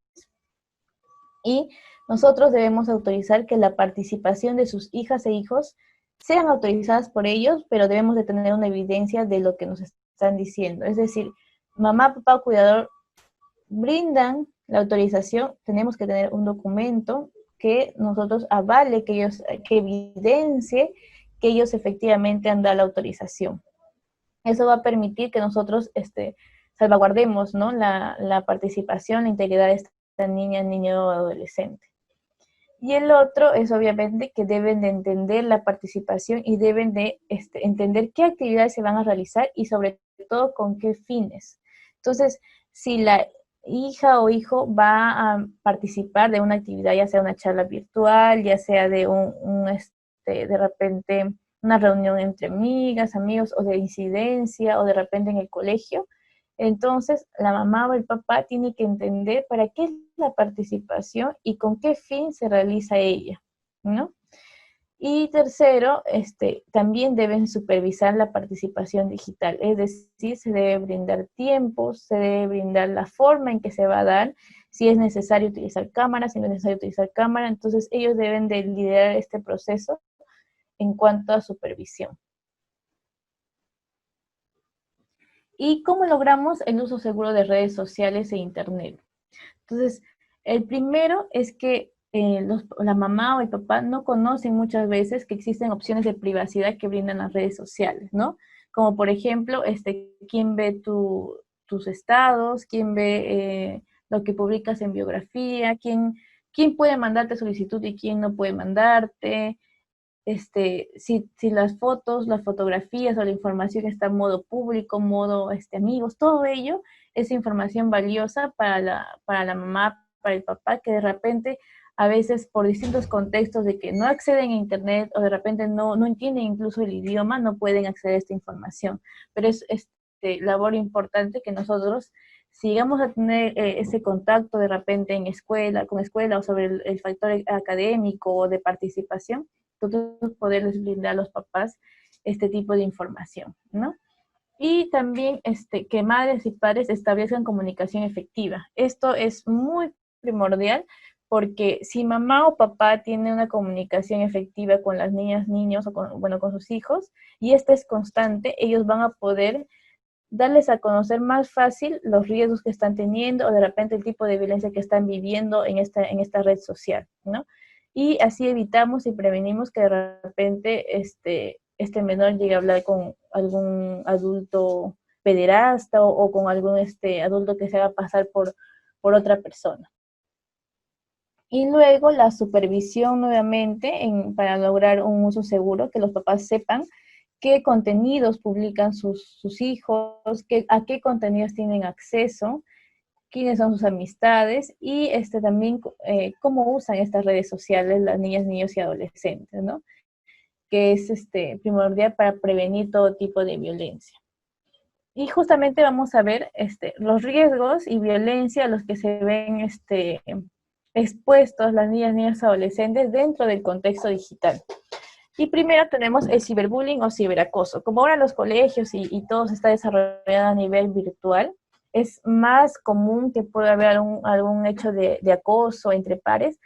Y nosotros debemos autorizar que la participación de sus hijas e hijos sean autorizadas por ellos, pero debemos de tener una evidencia de lo que nos están diciendo. Es decir, mamá, papá o cuidador brindan la autorización, tenemos que tener un documento que nosotros avale, que evidencie que ellos efectivamente han dado la autorización. Eso va a permitir que nosotros salvaguardemos, ¿no?, la participación, la integridad de esta niña, niño o adolescente. Y el otro es obviamente que deben de entender la participación y deben de entender qué actividades se van a realizar y sobre todo con qué fines. Entonces, si la hija o hijo va a participar de una actividad, ya sea una charla virtual, ya sea de de repente una reunión entre amigas, amigos, o de incidencia, o de repente en el colegio, entonces la mamá o el papá tiene que entender para qué es la participación y con qué fin se realiza ella, ¿no? Y tercero, también deben supervisar la participación digital, es decir, se debe brindar tiempo, se debe brindar la forma en que se va a dar, si es necesario utilizar cámara, si no es necesario utilizar cámara, entonces ellos deben de liderar este proceso en cuanto a supervisión. ¿Y cómo logramos el uso seguro de redes sociales e internet? Entonces, el primero es que la mamá o el papá no conocen muchas veces que existen opciones de privacidad que brindan las redes sociales, ¿no? Como por ejemplo, quién ve tus estados, quién ve lo que publicas en biografía, quién puede mandarte solicitud y quién no puede mandarte, si las fotos, las fotografías o la información está en modo público, modo amigos, todo ello es información valiosa para la mamá, para el papá, que de repente a veces por distintos contextos de que no acceden a internet o de repente no entienden incluso el idioma, no pueden acceder a esta información. Pero es labor importante que nosotros sigamos a tener ese contacto de repente con escuela o sobre el factor académico o de participación, nosotros poderles brindar a los papás este tipo de información, ¿no? Y también que madres y padres establezcan comunicación efectiva. Esto es muy primordial porque si mamá o papá tiene una comunicación efectiva con las niñas, niños o con sus hijos, y esta es constante, ellos van a poder darles a conocer más fácil los riesgos que están teniendo o de repente el tipo de violencia que están viviendo en esta red social, ¿no? Y así evitamos y prevenimos que de repente este menor llegue a hablar con algún adulto pederasta o con algún adulto que se haga pasar por otra persona. Y luego la supervisión nuevamente para lograr un uso seguro, que los papás sepan qué contenidos publican sus hijos, a qué contenidos tienen acceso, quiénes son sus amistades y también cómo usan estas redes sociales las niñas, niños y adolescentes, ¿no? Que es primordial para prevenir todo tipo de violencia. Y justamente vamos a ver los riesgos y violencia a los que se ven expuestos las niñas, niños y adolescentes dentro del contexto digital. Y primero tenemos el ciberbullying o ciberacoso. Como ahora los colegios y todo se está desarrollando a nivel virtual, es más común que pueda haber algún hecho de acoso entre pares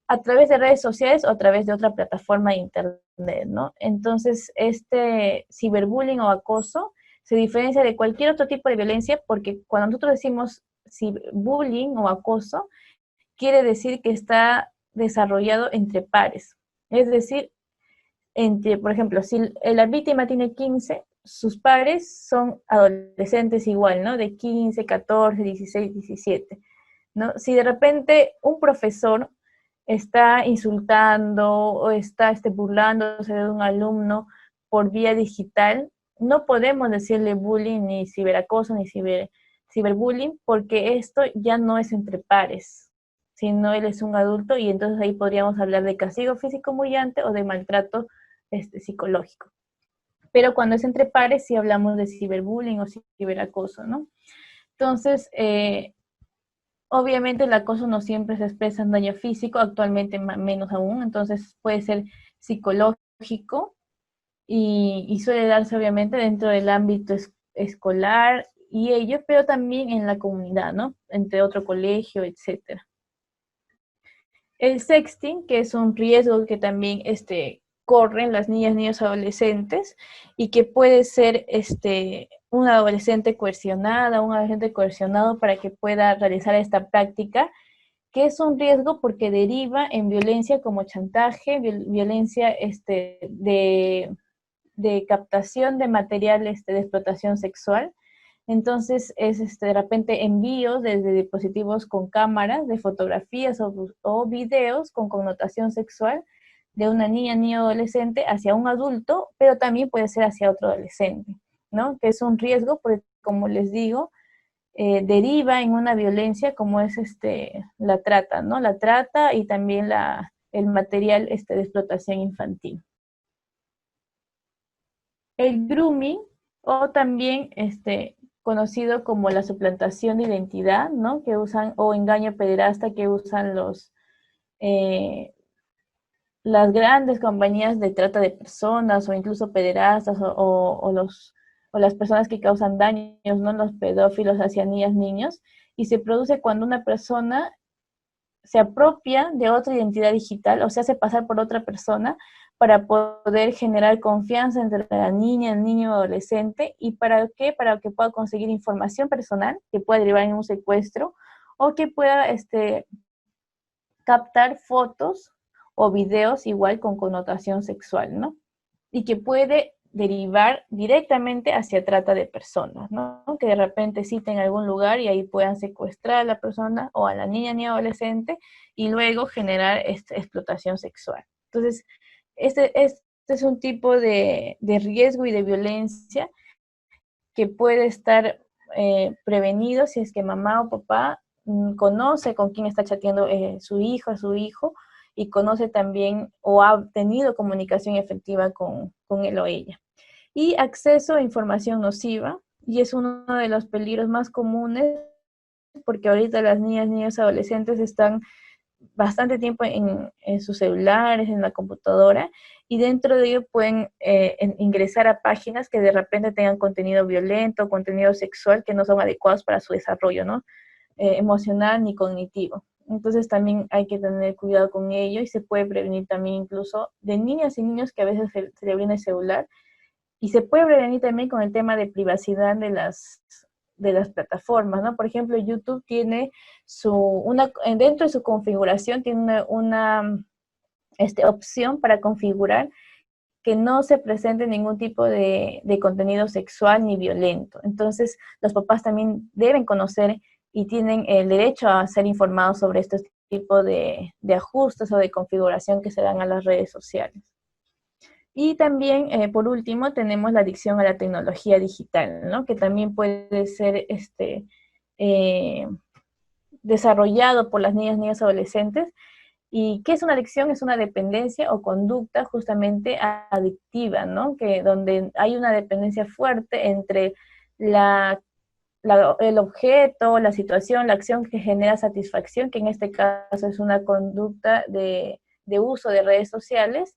a través de redes sociales o a través de otra plataforma de internet, ¿no? Entonces, este ciberbullying o acoso se diferencia de cualquier otro tipo de violencia porque cuando nosotros decimos ciberbullying o acoso, quiere decir que está desarrollado entre pares. Es decir, por ejemplo, si la víctima tiene 15, sus pares son adolescentes igual, ¿no? De 15, 14, 16, 17, ¿no? Si de repente un profesor está insultando o está burlándose de un alumno por vía digital, no podemos decirle bullying, ni ciberacoso, ni ciberbullying, porque esto ya no es entre pares, sino él es un adulto y entonces ahí podríamos hablar de castigo físico humillante o de maltrato psicológico. Pero cuando es entre pares sí hablamos de ciberbullying o ciberacoso, ¿no? Entonces, obviamente el acoso no siempre se expresa en daño físico, actualmente menos aún, entonces puede ser psicológico y suele darse obviamente dentro del ámbito escolar y ello, pero también en la comunidad, ¿no? Entre otro colegio, etcétera. El sexting, que es un riesgo que también corren las niñas, niños, adolescentes y que puede ser un adolescente coercionada, un adolescente coercionado para que pueda realizar esta práctica, que es un riesgo porque deriva en violencia como chantaje, violencia de captación de material de explotación sexual. Entonces es de repente envíos desde dispositivos con cámaras de fotografías o videos con connotación sexual de una niña, niño, adolescente hacia un adulto, pero también puede ser hacia otro adolescente, ¿no? Que es un riesgo porque, como les digo, deriva en una violencia como es la trata, ¿no? La trata y también el material de explotación infantil. El grooming, o también conocido como la suplantación de identidad, ¿no? Que usan, o engaño pederasta que usan las grandes compañías de trata de personas o incluso pederastas o las personas que causan daños, ¿no? Los pedófilos hacia niñas, niños, y se produce cuando una persona se apropia de otra identidad digital o se hace pasar por otra persona para poder generar confianza entre la niña, el niño o adolescente. ¿Y para qué? Para que pueda conseguir información personal que pueda derivar en un secuestro o que pueda captar fotos o videos igual con connotación sexual, ¿no? Y que puede derivar directamente hacia trata de personas, ¿no? Que de repente citen en algún lugar y ahí puedan secuestrar a la persona o a la niña ni adolescente y luego generar explotación sexual. Entonces, este es un tipo de riesgo y de violencia que puede estar prevenido si es que mamá o papá conoce con quién está chateando su hijo, y conoce también o ha tenido comunicación efectiva con él o ella. Y acceso a información nociva, y es uno de los peligros más comunes porque ahorita las niñas, niños, adolescentes están bastante tiempo en sus celulares, en la computadora, y dentro de ello pueden ingresar a páginas que de repente tengan contenido violento, contenido sexual que no son adecuados para su desarrollo, ¿no? Emocional ni cognitivo. Entonces también hay que tener cuidado con ello y se puede prevenir también incluso de niñas y niños que a veces se le brinda el celular, y se puede prevenir también con el tema de privacidad de las plataformas, ¿no? Por ejemplo, YouTube tiene dentro de su configuración tiene una opción para configurar que no se presente ningún tipo de contenido sexual ni violento. Entonces, los papás también deben conocer y tienen el derecho a ser informados sobre estos tipo de ajustes o de configuración que se dan a las redes sociales. Y también, por último, tenemos la adicción a la tecnología digital, ¿no? Que también puede ser desarrollado por las niñas y adolescentes. ¿Y qué es una adicción? Es una dependencia o conducta justamente adictiva, ¿no? Que donde hay una dependencia fuerte entre el objeto, la situación, la acción que genera satisfacción, que en este caso es una conducta de uso de redes sociales,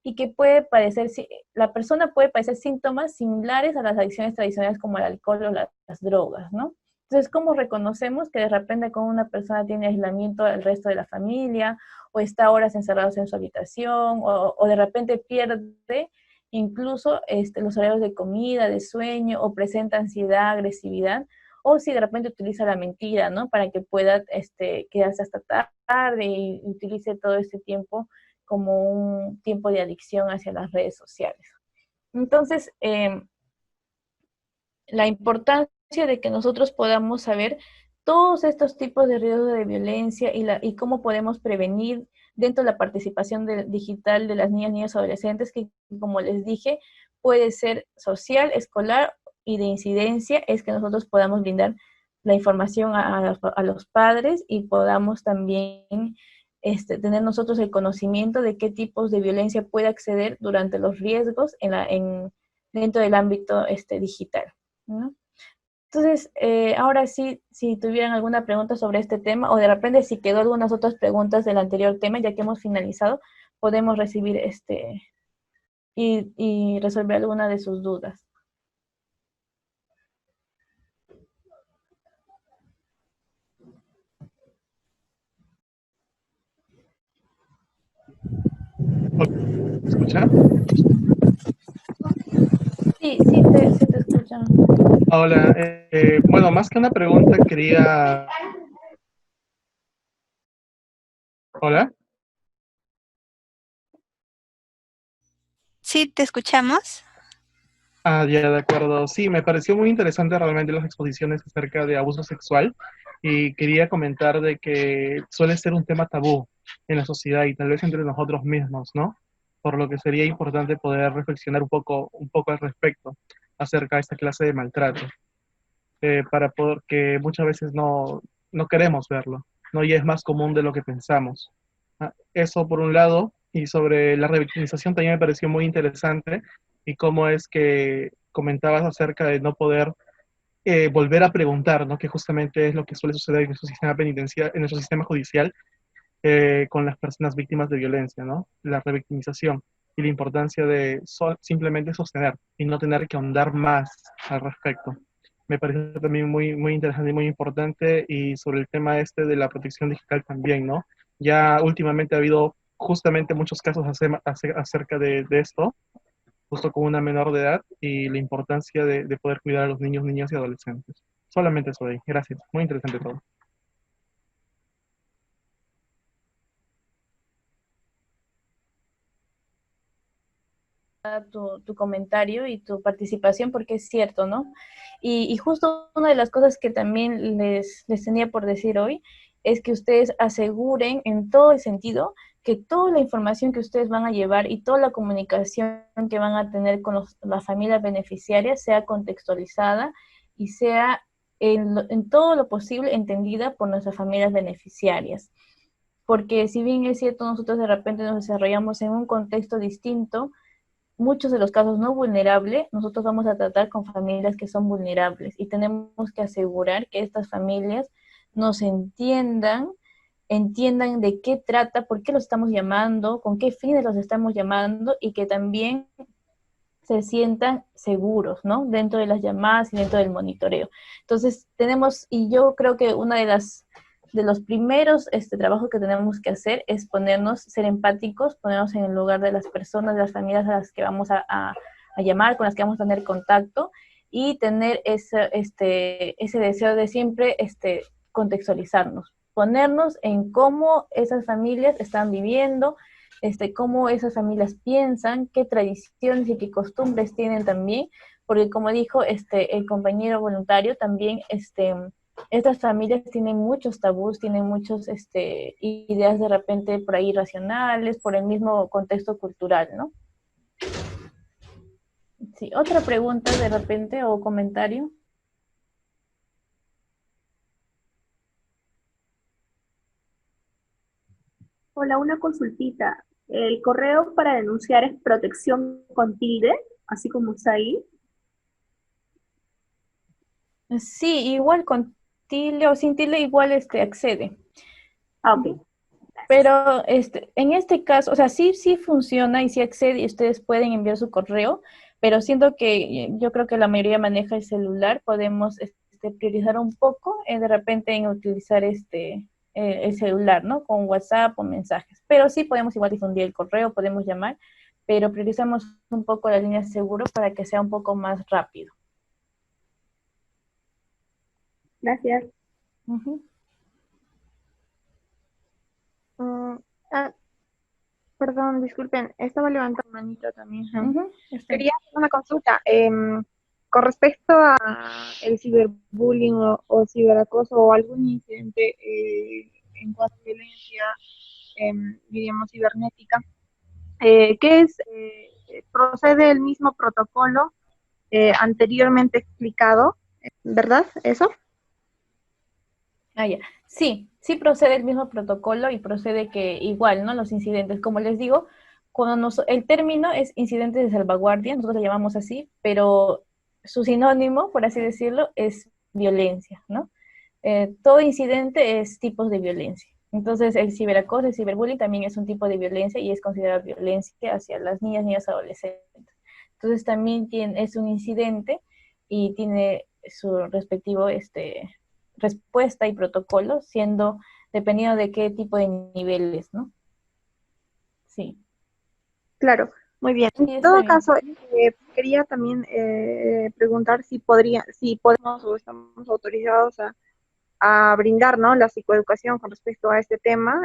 y que puede parecer, la persona puede padecer síntomas similares a las adicciones tradicionales como el alcohol o las drogas, ¿no? Entonces, ¿cómo reconocemos que de repente con una persona tiene aislamiento del resto de la familia, o está horas encerrados en su habitación, o de repente pierde incluso los horarios de comida, de sueño, o presenta ansiedad, agresividad, o si de repente utiliza la mentira, ¿no? Para que pueda quedarse hasta tarde y utilice todo este tiempo como un tiempo de adicción hacia las redes sociales. Entonces, la importancia de que nosotros podamos saber todos estos tipos de riesgos de violencia y cómo podemos prevenir dentro de la participación digital de las niñas y adolescentes, que como les dije, puede ser social, escolar y de incidencia, es que nosotros podamos brindar la información a los padres y podamos también tener nosotros el conocimiento de qué tipos de violencia puede acceder durante los riesgos dentro del ámbito digital, ¿no? Entonces, ahora sí, si tuvieran alguna pregunta sobre este tema, o de repente si quedó algunas otras preguntas del anterior tema, ya que hemos finalizado, podemos recibir y resolver alguna de sus dudas. ¿Me escucha? Sí, sí te escuchan. Hola, bueno, más que una pregunta quería... Hola. Sí, te escuchamos. Ah, ya, de acuerdo. Sí, me pareció muy interesante realmente las exposiciones acerca de abuso sexual y quería comentar de que suele ser un tema tabú en la sociedad y tal vez entre nosotros mismos, ¿no? Por lo que sería importante poder reflexionar un poco al respecto acerca de esta clase de maltrato, para poder que muchas veces no queremos verlo, ¿no? Y es más común de lo que pensamos. Eso por un lado, y sobre la revictimización también me pareció muy interesante y cómo es que comentabas acerca de no poder volver a preguntar, ¿no? Que justamente es lo que suele suceder en nuestro sistema penitenciario, en nuestro sistema judicial, con las personas víctimas de violencia, ¿no? La revictimización y la importancia de simplemente sostener y no tener que ahondar más al respecto. Me parece también muy interesante y muy importante, y sobre el tema este de la protección digital también, ¿no? Ya últimamente ha habido justamente muchos casos acerca de esto, justo con una menor de edad, y la importancia de poder cuidar a los niños, niñas y adolescentes. Solamente eso de ahí. Gracias. Muy interesante todo. Tu comentario y tu participación, porque es cierto, ¿no? Y justo una de las cosas que también les tenía por decir hoy es que ustedes aseguren en todo el sentido que toda la información que ustedes van a llevar y toda la comunicación que van a tener con las familias beneficiarias sea contextualizada y sea en todo lo posible entendida por nuestras familias beneficiarias. Porque si bien es cierto, nosotros de repente nos desarrollamos en un contexto distinto, muchos de los casos no vulnerables, nosotros vamos a tratar con familias que son vulnerables y tenemos que asegurar que estas familias nos entiendan de qué trata, por qué los estamos llamando, con qué fines los estamos llamando, y que también se sientan seguros, ¿no? Dentro de las llamadas y dentro del monitoreo. Entonces, y yo creo que una de los primeros trabajos que tenemos que hacer es ser empáticos, ponernos en el lugar de las personas, de las familias a las que vamos a llamar, con las que vamos a tener contacto, y tener ese deseo de siempre contextualizarnos, ponernos en cómo esas familias están viviendo, cómo esas familias piensan, qué tradiciones y qué costumbres tienen también, porque como dijo el compañero voluntario, también estas familias tienen muchos tabús, tienen muchos ideas de repente por ahí irracionales, por el mismo contexto cultural, ¿no? Sí, otra pregunta de repente o comentario. Hola, una consultita. ¿El correo para denunciar es protección con tilde, así como está ahí? Sí, igual con tilde o sin tilde igual accede. Ah, ok. Pero en este caso, o sea, sí funciona y sí accede y ustedes pueden enviar su correo, pero siento que yo creo que la mayoría maneja el celular, podemos priorizar un poco de repente en utilizar el celular, ¿no? Con WhatsApp o mensajes. Pero sí podemos igual difundir el correo, podemos llamar, pero priorizamos un poco la línea seguro para que sea un poco más rápido. Gracias. Ujú. Mm, ah, perdón, disculpen, estaba levantando manito también. Ajá. Ujú, está bien. Quería hacer una consulta. Con respecto a el ciberbullying o ciberacoso o algún incidente en cuanto a violencia, diríamos, cibernética, ¿qué es? Procede el mismo protocolo anteriormente explicado, ¿verdad? ¿Eso? Ah, ya. Sí procede el mismo protocolo y procede que igual, ¿no? Los incidentes, como les digo, el término es incidente de salvaguardia, nosotros le llamamos así, pero su sinónimo, por así decirlo, es violencia, ¿no? Todo incidente es tipos de violencia. Entonces, el ciberacoso, el ciberbullying también es un tipo de violencia y es considerado violencia hacia las niñas, niñas, adolescentes. Entonces, también es un incidente y tiene su respectivo respuesta y protocolo, siendo dependiendo de qué tipo de niveles, ¿no? Sí. Claro, muy bien. Sí, En está todo bien. caso, quería también preguntar si podemos o estamos autorizados a brindar, ¿no?, la psicoeducación con respecto a este tema,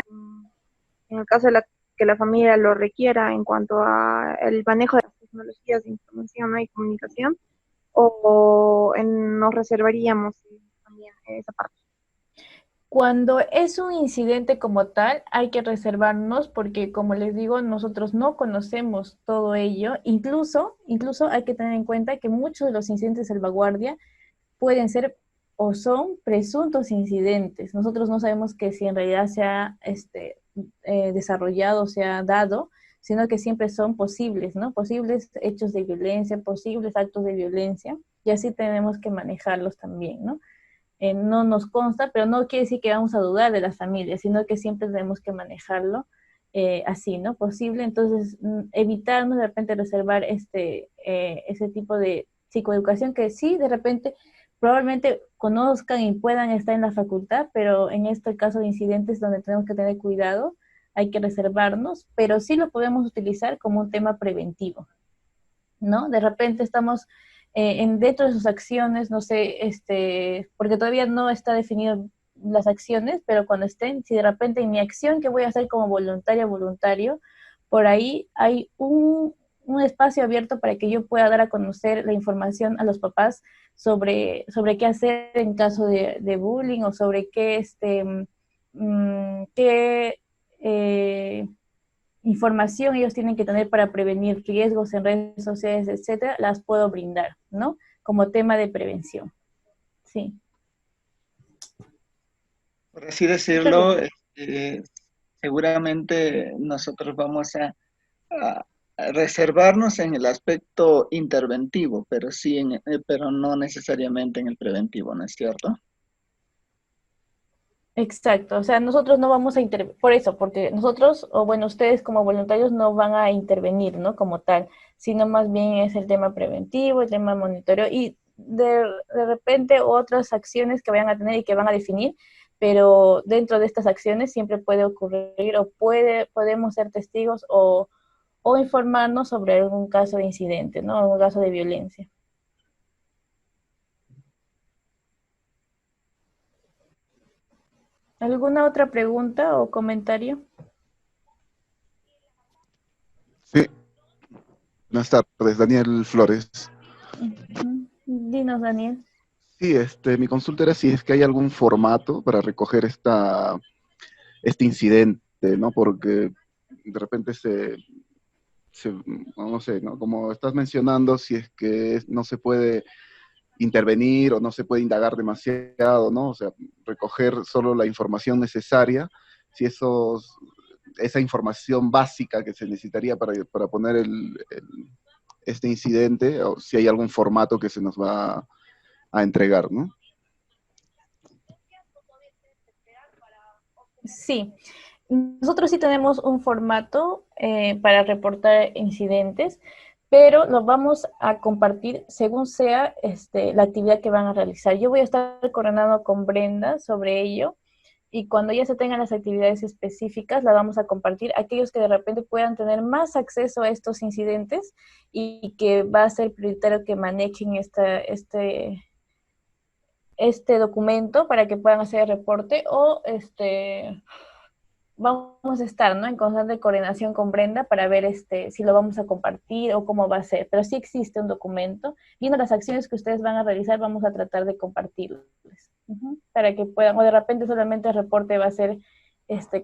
en el caso de que la familia lo requiera en cuanto a el manejo de las tecnologías de información, ¿no?, y comunicación, nos reservaríamos también esa parte. Cuando es un incidente como tal, hay que reservarnos porque, como les digo, nosotros no conocemos todo ello. Incluso hay que tener en cuenta que muchos de los incidentes de salvaguardia pueden ser o son presuntos incidentes. Nosotros no sabemos que si en realidad se ha desarrollado, se ha dado, sino que siempre son posibles, ¿no? Posibles hechos de violencia, posibles actos de violencia, y así tenemos que manejarlos también, ¿no? No nos consta, pero no quiere decir que vamos a dudar de las familias, sino que siempre tenemos que manejarlo así, ¿no? Posible, entonces evitarnos de repente reservar ese tipo de psicoeducación que sí, de repente probablemente conozcan y puedan estar en la facultad, pero en este caso de incidentes donde tenemos que tener cuidado, hay que reservarnos, pero sí lo podemos utilizar como un tema preventivo, ¿no? De repente estamos dentro de sus acciones, no sé, porque todavía no está definido las acciones, pero cuando estén, si de repente en mi acción que voy a hacer como voluntaria, voluntario, por ahí hay un espacio abierto para que yo pueda dar a conocer la información a los papás sobre qué hacer en caso de bullying o sobre qué información ellos tienen que tener para prevenir riesgos en redes sociales, etcétera, las puedo brindar, ¿no? Como tema de prevención. Sí. Por así decirlo, seguramente nosotros vamos a reservarnos en el aspecto interventivo, pero sí, pero no necesariamente en el preventivo, ¿no es cierto? Exacto, o sea, nosotros no vamos a intervenir, por eso, porque nosotros, o bueno, ustedes como voluntarios no van a intervenir, ¿no? Como tal, sino más bien es el tema preventivo, el tema monitoreo y de repente otras acciones que vayan a tener y que van a definir, pero dentro de estas acciones siempre puede ocurrir o podemos ser testigos o informarnos sobre algún caso de incidente, ¿no? Algún caso de violencia. ¿Alguna otra pregunta o comentario? Sí, buenas tardes, Daniel Flores. Ujú. Dinos, Daniel. Sí, mi consulta era si es que hay algún formato para recoger este incidente, ¿no? Porque de repente no sé, ¿no? Como estás mencionando, si es que no se puede intervenir o no se puede indagar demasiado, ¿no? O sea, recoger solo la información necesaria, si esa información básica que se necesitaría para poner este incidente, o si hay algún formato que se nos va a entregar, ¿no? Sí, nosotros sí tenemos un formato para reportar incidentes, pero lo vamos a compartir según sea la actividad que van a realizar. Yo voy a estar coordinando con Brenda sobre ello y cuando ya se tengan las actividades específicas, las vamos a compartir. Aquellos que de repente puedan tener más acceso a estos incidentes y que va a ser prioritario que manejen este documento para que puedan hacer el reporte o vamos a estar, ¿no?, en constante coordinación con Brenda para ver si lo vamos a compartir o cómo va a ser. Pero sí existe un documento. Viendo las acciones que ustedes van a realizar, vamos a tratar de compartirlos. Para que puedan, o de repente solamente el reporte va a ser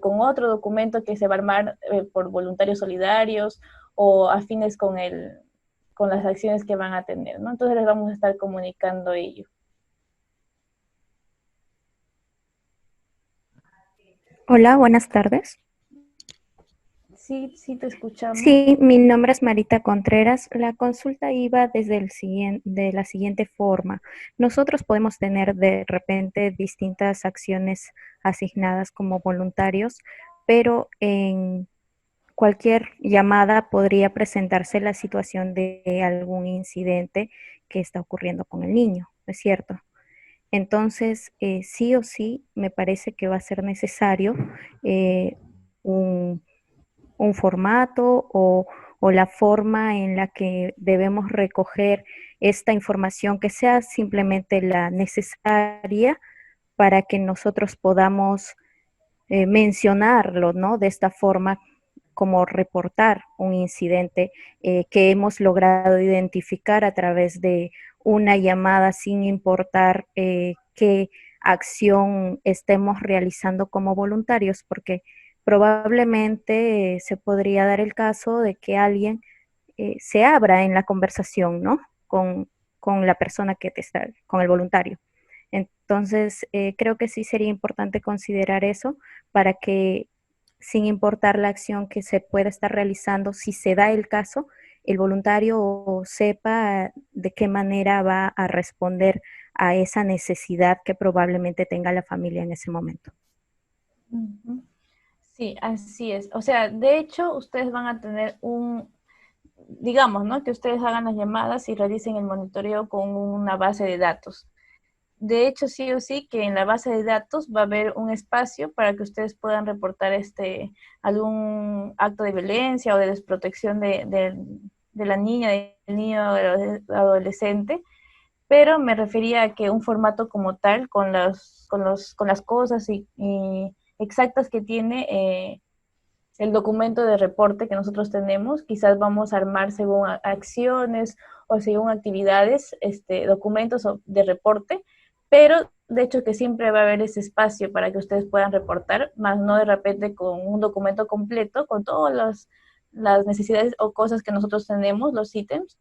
con otro documento que se va a armar por voluntarios solidarios o afines con las acciones que van a tener, ¿no? Entonces les vamos a estar comunicando ello. Hola, buenas tardes. Sí, sí te escuchamos. Sí, mi nombre es Marita Contreras. La consulta iba de la siguiente forma. Nosotros podemos tener de repente distintas acciones asignadas como voluntarios, pero en cualquier llamada podría presentarse la situación de algún incidente que está ocurriendo con el niño, ¿no es cierto? Entonces, sí o sí, me parece que va a ser necesario eh, un formato o la forma en la que debemos recoger esta información que sea simplemente la necesaria para que nosotros podamos mencionarlo, ¿no? De esta forma como reportar un incidente que hemos logrado identificar a través de una llamada sin importar qué acción estemos realizando como voluntarios, porque probablemente se podría dar el caso de que alguien se abra en la conversación, ¿no? Con la persona que te está, con el voluntario. Entonces, creo que sí sería importante considerar eso para que, sin importar la acción que se pueda estar realizando, si se da el caso, el voluntario sepa de qué manera va a responder a esa necesidad que probablemente tenga la familia en ese momento. Sí, así es. O sea, de hecho, ustedes van a tener digamos, ¿no?, que ustedes hagan las llamadas y realicen el monitoreo con una base de datos. De hecho, sí o sí, que en la base de datos va a haber un espacio para que ustedes puedan reportar algún acto de violencia o de desprotección de la niña, del niño o del adolescente, pero me refería a que un formato como tal, con las cosas y exactas que tiene el documento de reporte que nosotros tenemos, quizás vamos a armar según acciones o según actividades, documentos de reporte, pero de hecho que siempre va a haber ese espacio para que ustedes puedan reportar, más no de repente con un documento completo, con todas las necesidades o cosas que nosotros tenemos, los ítems,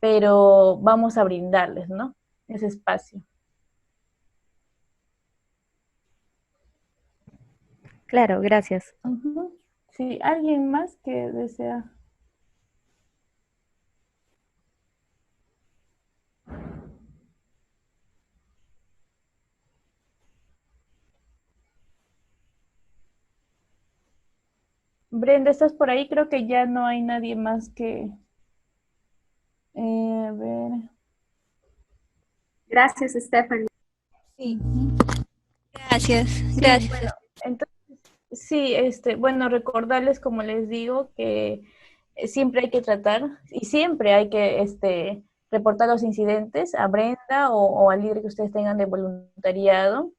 pero vamos a brindarles, ¿no?, ese espacio. Claro, gracias. Sí, ¿alguien más que desea? Brenda, ¿estás por ahí? Creo que ya no hay nadie más que... a ver. Gracias, Stephanie. Sí. Gracias, Sí, gracias. bueno, entonces, sí, bueno, recordarles, como les digo, que siempre hay que tratar y siempre hay que reportar los incidentes a Brenda o al líder que ustedes tengan de voluntariado.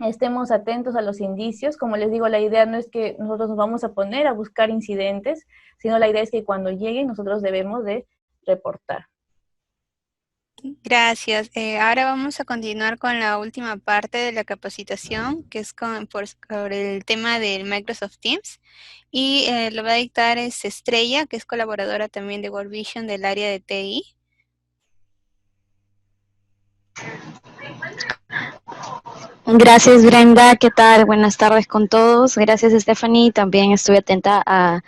Estemos atentos a los indicios. Como les digo, la idea no es que nosotros nos vamos a poner a buscar incidentes, sino la idea es que cuando lleguen nosotros debemos de reportar. Gracias. Ahora vamos a continuar con la última parte de la capacitación, que es sobre el tema del Microsoft Teams. Y lo va a dictar es Estrella, que es colaboradora también de World Vision del área de TI. Gracias, Brenda. ¿Qué tal? Buenas tardes con todos. Gracias, Stephanie. También estuve atenta a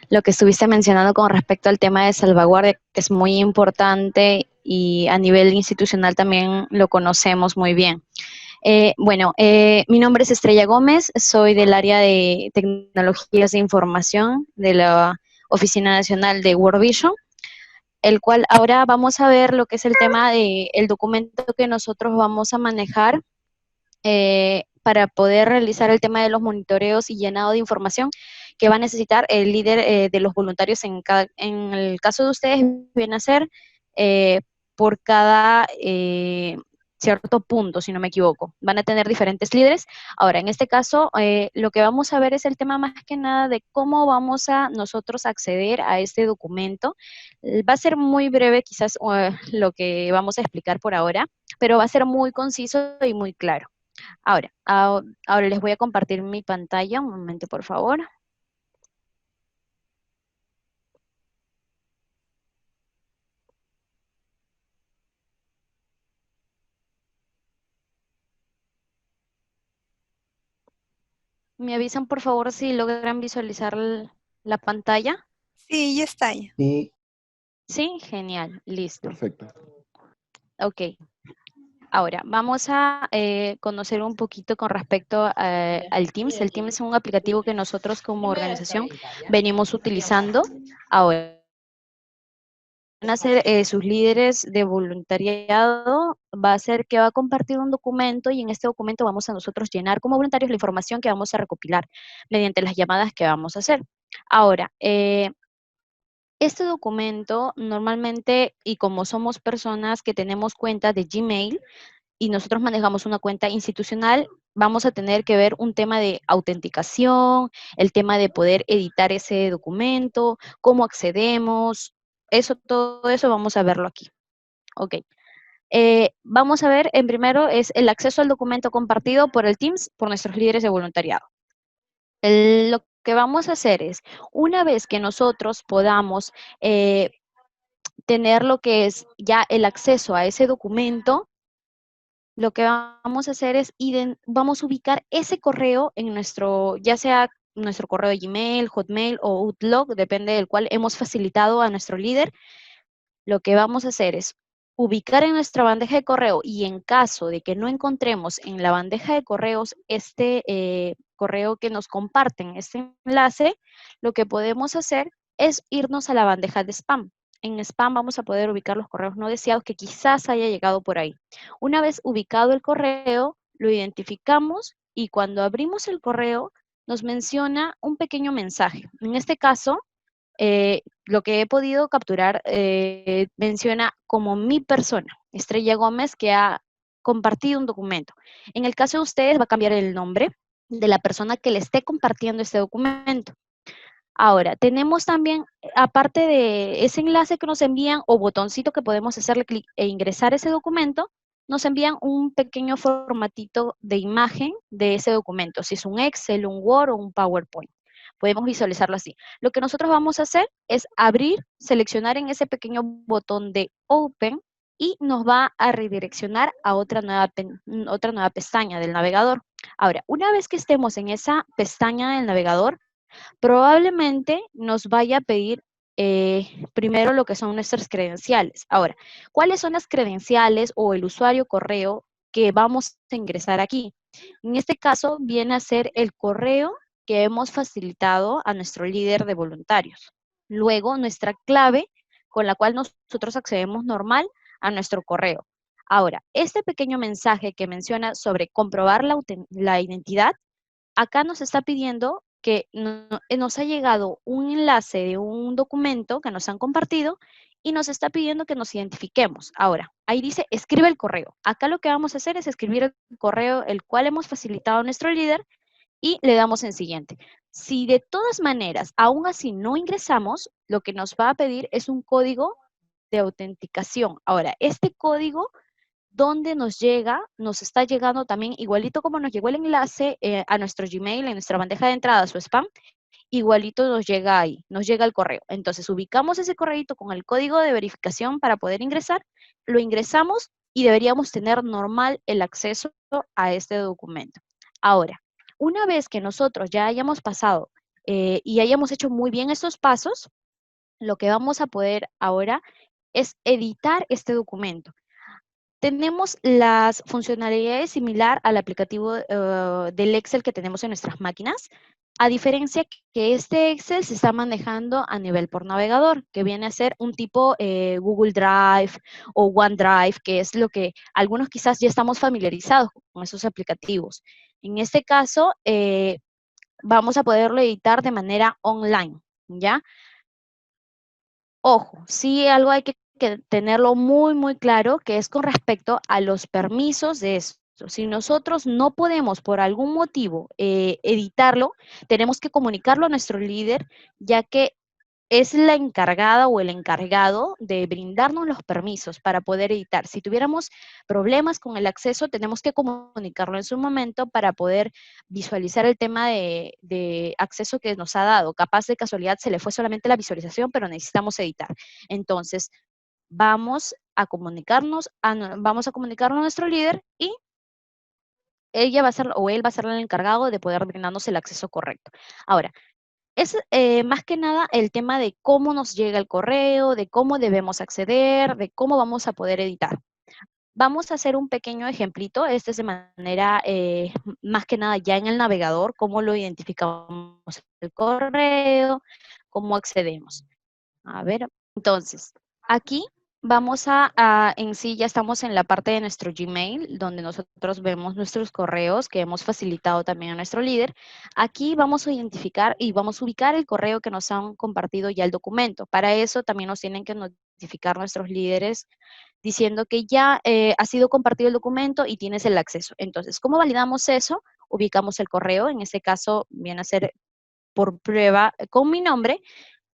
lo que estuviste mencionando con respecto al tema de salvaguardia, que es muy importante y a nivel institucional también lo conocemos muy bien. Mi nombre es Estrella Gómez, soy del área de tecnologías de información de la Oficina Nacional de World Vision, el cual ahora vamos a ver lo que es el tema del documento que nosotros vamos a manejar para poder realizar el tema de los monitoreos y llenado de información que va a necesitar el líder de los voluntarios en el caso de ustedes, viene a ser por cada cierto punto, si no me equivoco. Van a tener diferentes líderes. Ahora, en este caso, lo que vamos a ver es el tema más que nada de cómo vamos a nosotros acceder a este documento. Va a ser muy breve quizás lo que vamos a explicar por ahora, pero va a ser muy conciso y muy claro. Ahora les voy a compartir mi pantalla, un momento por favor. ¿Me avisan por favor si logran visualizar la pantalla? Sí, ya está. Sí. Sí, genial, listo. Perfecto. Ok. Ahora, vamos a conocer un poquito con respecto al Teams. El Teams es un aplicativo que nosotros como organización venimos utilizando. Ahora, van a ser sus líderes de voluntariado, va a ser que va a compartir un documento y en este documento vamos a nosotros llenar como voluntarios la información que vamos a recopilar mediante las llamadas que vamos a hacer. Ahora, este documento normalmente, y como somos personas que tenemos cuenta de Gmail y nosotros manejamos una cuenta institucional, vamos a tener que ver un tema de autenticación, el tema de poder editar ese documento, cómo accedemos, todo eso vamos a verlo aquí. Ok. Vamos a ver, en primero, es el acceso al documento compartido por el Teams, por nuestros líderes de voluntariado. Lo que vamos a hacer es, una vez que nosotros podamos tener lo que es ya el acceso a ese documento, lo que vamos a hacer es, vamos a ubicar ese correo en nuestro, ya sea nuestro correo de Gmail, Hotmail o Outlook, depende del cual hemos facilitado a nuestro líder. Lo que vamos a hacer es ubicar en nuestra bandeja de correo y en caso de que no encontremos en la bandeja de correos este correo que nos comparten, este enlace, lo que podemos hacer es irnos a la bandeja de spam. En spam vamos a poder ubicar los correos no deseados que quizás haya llegado por ahí. Una vez ubicado el correo, lo identificamos y cuando abrimos el correo nos menciona un pequeño mensaje. En este caso, lo que he podido capturar menciona como mi persona, Estrella Gómez, que ha compartido un documento. En el caso de ustedes va a cambiar el nombre de la persona que le esté compartiendo este documento. Ahora, tenemos también, aparte de ese enlace que nos envían o botoncito que podemos hacerle clic e ingresar ese documento, nos envían un pequeño formatito de imagen de ese documento, si es un Excel, un Word o un PowerPoint. Podemos visualizarlo así. Lo que nosotros vamos a hacer es abrir, seleccionar en ese pequeño botón de Open y nos va a redireccionar a otra nueva pestaña del navegador. Ahora, una vez que estemos en esa pestaña del navegador, probablemente nos vaya a pedir primero lo que son nuestras credenciales. Ahora, ¿cuáles son las credenciales o el usuario correo que vamos a ingresar aquí? En este caso, viene a ser el correo que hemos facilitado a nuestro líder de voluntarios. Luego, nuestra clave con la cual nosotros accedemos normal a nuestro correo. Ahora, este pequeño mensaje que menciona sobre comprobar la identidad, acá nos está pidiendo que nos ha llegado un enlace de un documento que nos han compartido y nos está pidiendo que nos identifiquemos. Ahora, ahí dice, escribe el correo. Acá lo que vamos a hacer es escribir el correo el cual hemos facilitado a nuestro líder y le damos en siguiente. Si de todas maneras, aún así no ingresamos, lo que nos va a pedir es un código de autenticación. Ahora, este código, ¿dónde nos llega? Nos está llegando también, igualito como nos llegó el enlace a nuestro Gmail, en nuestra bandeja de entrada, su spam, igualito nos llega ahí, nos llega el correo. Entonces, ubicamos ese correíto con el código de verificación para poder ingresar, lo ingresamos y deberíamos tener normal el acceso a este documento. Ahora, una vez que nosotros ya hayamos pasado y hayamos hecho muy bien estos pasos, lo que vamos a poder ahora es editar este documento. Tenemos las funcionalidades similar al aplicativo del Excel que tenemos en nuestras máquinas, a diferencia que este Excel se está manejando a nivel por navegador, que viene a ser un tipo Google Drive o OneDrive, que es lo que algunos quizás ya estamos familiarizados con esos aplicativos. En este caso, vamos a poderlo editar de manera online, ¿ya? Ojo, sí algo hay que tenerlo muy, muy claro, que es con respecto a los permisos de esto. Si nosotros no podemos por algún motivo editarlo, tenemos que comunicarlo a nuestro líder, ya que es la encargada o el encargado de brindarnos los permisos para poder editar. Si tuviéramos problemas con el acceso, tenemos que comunicarlo en su momento para poder visualizar el tema de acceso que nos ha dado. Capaz de casualidad se le fue solamente la visualización, pero necesitamos editar. Entonces, vamos a comunicarnos a nuestro líder y ella va a ser o él va a ser el encargado de poder brindarnos el acceso correcto. Ahora, es más que nada el tema de cómo nos llega el correo, de cómo debemos acceder, de cómo vamos a poder editar. Vamos a hacer un pequeño ejemplito. Este es de manera, más que nada ya en el navegador, cómo lo identificamos el correo, cómo accedemos. A ver, entonces, aquí vamos en sí ya estamos en la parte de nuestro Gmail, donde nosotros vemos nuestros correos que hemos facilitado también a nuestro líder. Aquí vamos a identificar y vamos a ubicar el correo que nos han compartido ya el documento. Para eso también nos tienen que notificar nuestros líderes diciendo que ya ha sido compartido el documento y tienes el acceso. Entonces, ¿cómo validamos eso? Ubicamos el correo, en este caso viene a ser por prueba con mi nombre,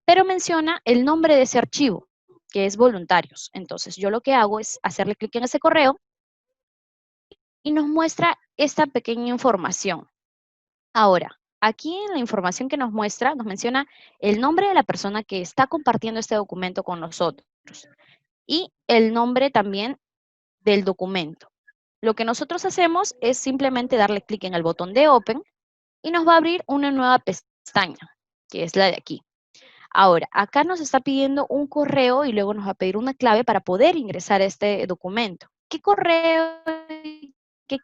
pero menciona el nombre de ese archivo, que es voluntarios. Entonces, yo lo que hago es hacerle clic en ese correo y nos muestra esta pequeña información. Ahora, aquí en la información que nos muestra, nos menciona el nombre de la persona que está compartiendo este documento con nosotros y el nombre también del documento. Lo que nosotros hacemos es simplemente darle clic en el botón de Open y nos va a abrir una nueva pestaña, que es la de aquí. Ahora, acá nos está pidiendo un correo y luego nos va a pedir una clave para poder ingresar a este documento. ¿Qué correo y qué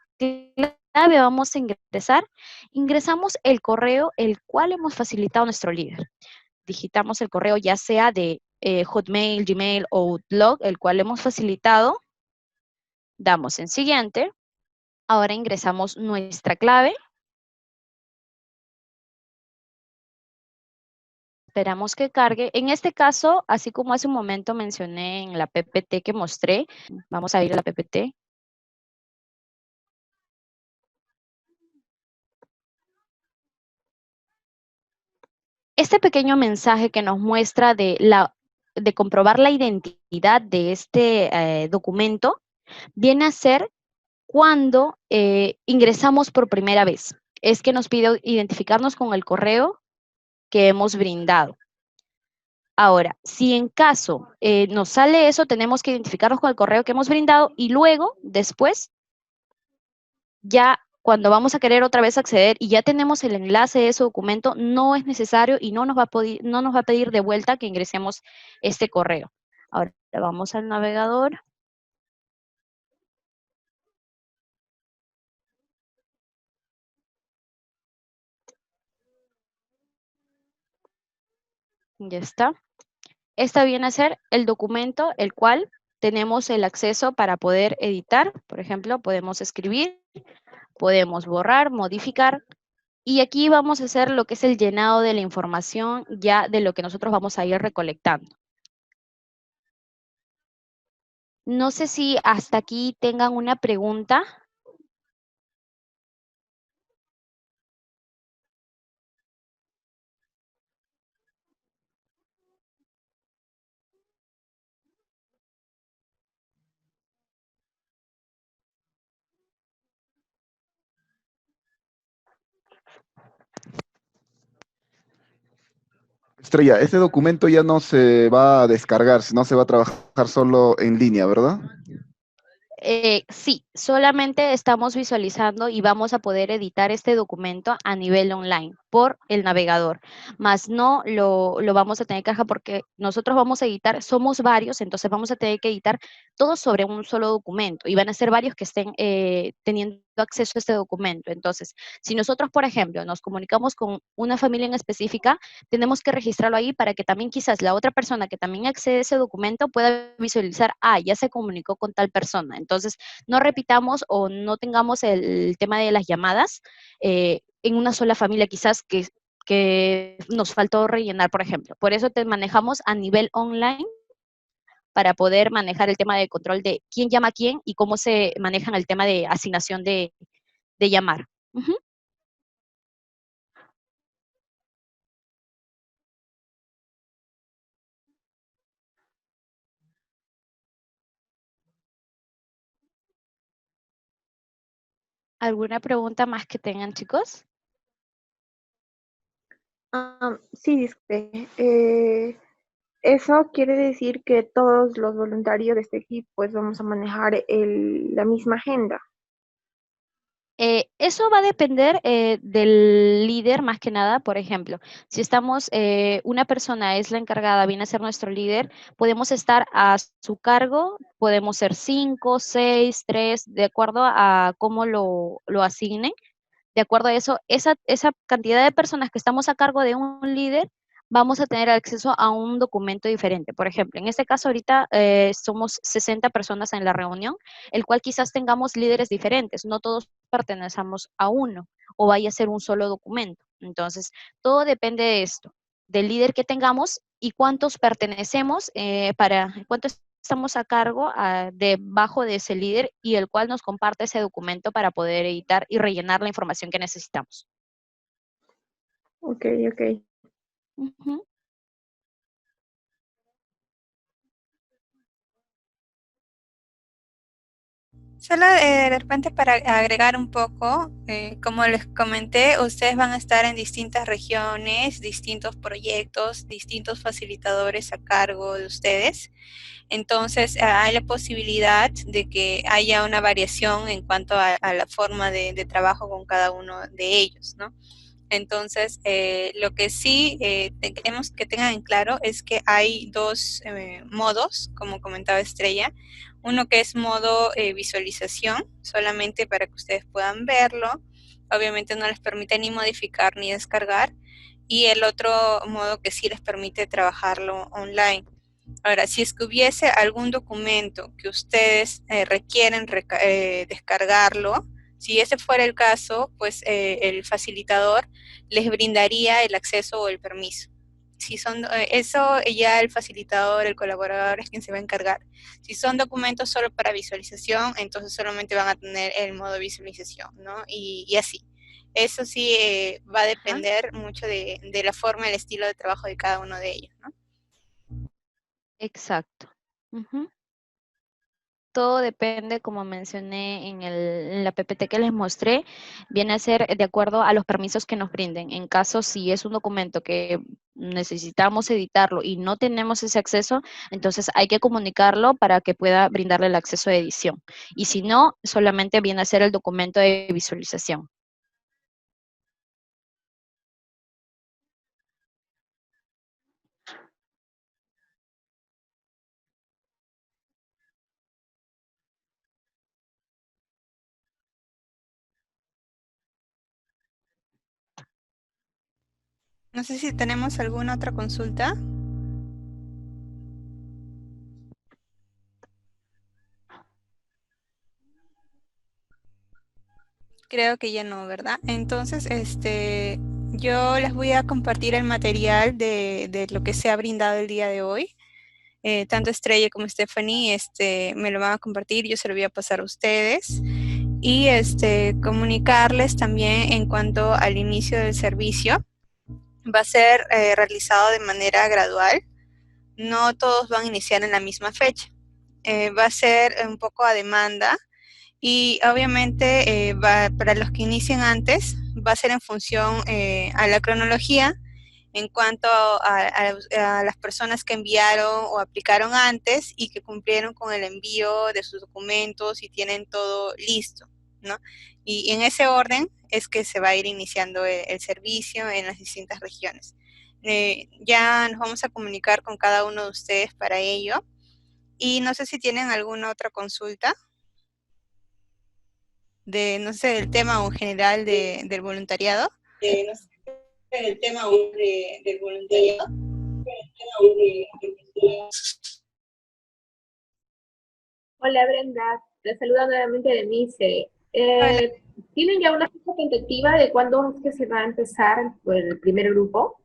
clave vamos a ingresar? Ingresamos el correo el cual hemos facilitado a nuestro líder. Digitamos el correo ya sea de Hotmail, Gmail o Outlook, el cual hemos facilitado. Damos en siguiente. Ahora ingresamos nuestra clave. Esperamos que cargue. En este caso, así como hace un momento mencioné en la PPT que mostré, vamos a ir a la PPT. Este pequeño mensaje que nos muestra de comprobar la identidad de este documento viene a ser cuando ingresamos por primera vez. Es que nos pide identificarnos con el correo que hemos brindado. Ahora, si en caso nos sale eso, tenemos que identificarnos con el correo que hemos brindado y luego, después, ya cuando vamos a querer otra vez acceder y ya tenemos el enlace de ese documento, no es necesario y no nos va a pedir de vuelta que ingresemos este correo. Ahora vamos al navegador. Ya está. Esta viene a ser el documento el cual tenemos el acceso para poder editar. Por ejemplo, podemos escribir, podemos borrar, modificar. Y aquí vamos a hacer lo que es el llenado de la información ya de lo que nosotros vamos a ir recolectando. No sé si hasta aquí tengan una pregunta. Estrella, ese documento ya no se va a descargar, sino se va a trabajar solo en línea, ¿verdad? Sí, solamente estamos visualizando y vamos a poder editar este documento a nivel online por el navegador, más no lo vamos a tener que dejar porque nosotros vamos a editar, somos varios, entonces vamos a tener que editar todo sobre un solo documento y van a ser varios que estén teniendo acceso a este documento. Entonces, si nosotros, por ejemplo, nos comunicamos con una familia en específica, tenemos que registrarlo ahí para que también quizás la otra persona que también accede a ese documento pueda visualizar, ya se comunicó con tal persona. Entonces, no repitamos o no tengamos el tema de las llamadas en una sola familia, quizás que nos faltó rellenar, por ejemplo. Por eso te manejamos a nivel online para poder manejar el tema de control de quién llama a quién y cómo se manejan el tema de asignación de llamar. Ujú. ¿Alguna pregunta más que tengan, chicos? Sí, disculpe. Eso quiere decir que todos los voluntarios de este equipo pues vamos a manejar la misma agenda. Eso va a depender del líder más que nada. Por ejemplo, si estamos, una persona es la encargada, viene a ser nuestro líder, podemos estar a su cargo, podemos ser 5, 6, 3, de acuerdo a cómo lo asignen. De acuerdo a eso, esa cantidad de personas que estamos a cargo de un líder, vamos a tener acceso a un documento diferente. Por ejemplo, en este caso ahorita somos 60 personas en la reunión, el cual quizás tengamos líderes diferentes, no todos pertenecemos a uno o vaya a ser un solo documento. Entonces, todo depende de esto, del líder que tengamos y cuántos pertenecemos, cuántos estamos a cargo debajo de ese líder y el cual nos comparte ese documento para poder editar y rellenar la información que necesitamos. Ok, ok. Ujú. Solo de repente para agregar un poco, como les comenté, ustedes van a estar en distintas regiones, distintos proyectos, distintos facilitadores a cargo de ustedes. Entonces, hay la posibilidad de que haya una variación en cuanto a la forma de trabajo con cada uno de ellos, ¿no? Entonces, lo que sí queremos que tengan en claro es que hay dos modos, como comentaba Estrella. Uno que es modo visualización, solamente para que ustedes puedan verlo. Obviamente no les permite ni modificar ni descargar. Y el otro modo que sí les permite trabajarlo online. Ahora, si es que hubiese algún documento que ustedes requieren descargarlo, si ese fuera el caso, pues el facilitador les brindaría el acceso o el permiso. Si son, eso ya el facilitador, el colaborador es quien se va a encargar. Si son documentos solo para visualización, entonces solamente van a tener el modo visualización, ¿no? Y así. Eso sí va a depender mucho de la forma, el estilo de trabajo de cada uno de ellos, ¿no? Exacto. Ujú. Todo depende, como mencioné en la PPT que les mostré, viene a ser de acuerdo a los permisos que nos brinden. En caso, si es un documento que necesitamos editarlo y no tenemos ese acceso, entonces hay que comunicarlo para que pueda brindarle el acceso de edición. Y si no, solamente viene a ser el documento de visualización. No sé si tenemos alguna otra consulta. Creo que ya no, ¿verdad? Entonces, yo les voy a compartir el material de lo que se ha brindado el día de hoy. Tanto Estrella como Stephanie, me lo van a compartir, yo se lo voy a pasar a ustedes. Y comunicarles también en cuanto al inicio del servicio. Va a ser realizado de manera gradual. No todos van a iniciar en la misma fecha. Va a ser un poco a demanda. Y obviamente para los que inicien antes va a ser en función a la cronología en cuanto a las personas que enviaron o aplicaron antes y que cumplieron con el envío de sus documentos y tienen todo listo, ¿no? Y en ese orden es que se va a ir iniciando el servicio en las distintas regiones. Ya nos vamos a comunicar con cada uno de ustedes para ello. Y no sé si tienen alguna otra consulta de, no sé, del tema o en general del voluntariado. No sé, del tema del voluntariado. Hola Brenda, te saluda nuevamente Denise. Hola. ¿Tienen ya una fecha tentativa de cuándo es que se va a empezar el primer grupo?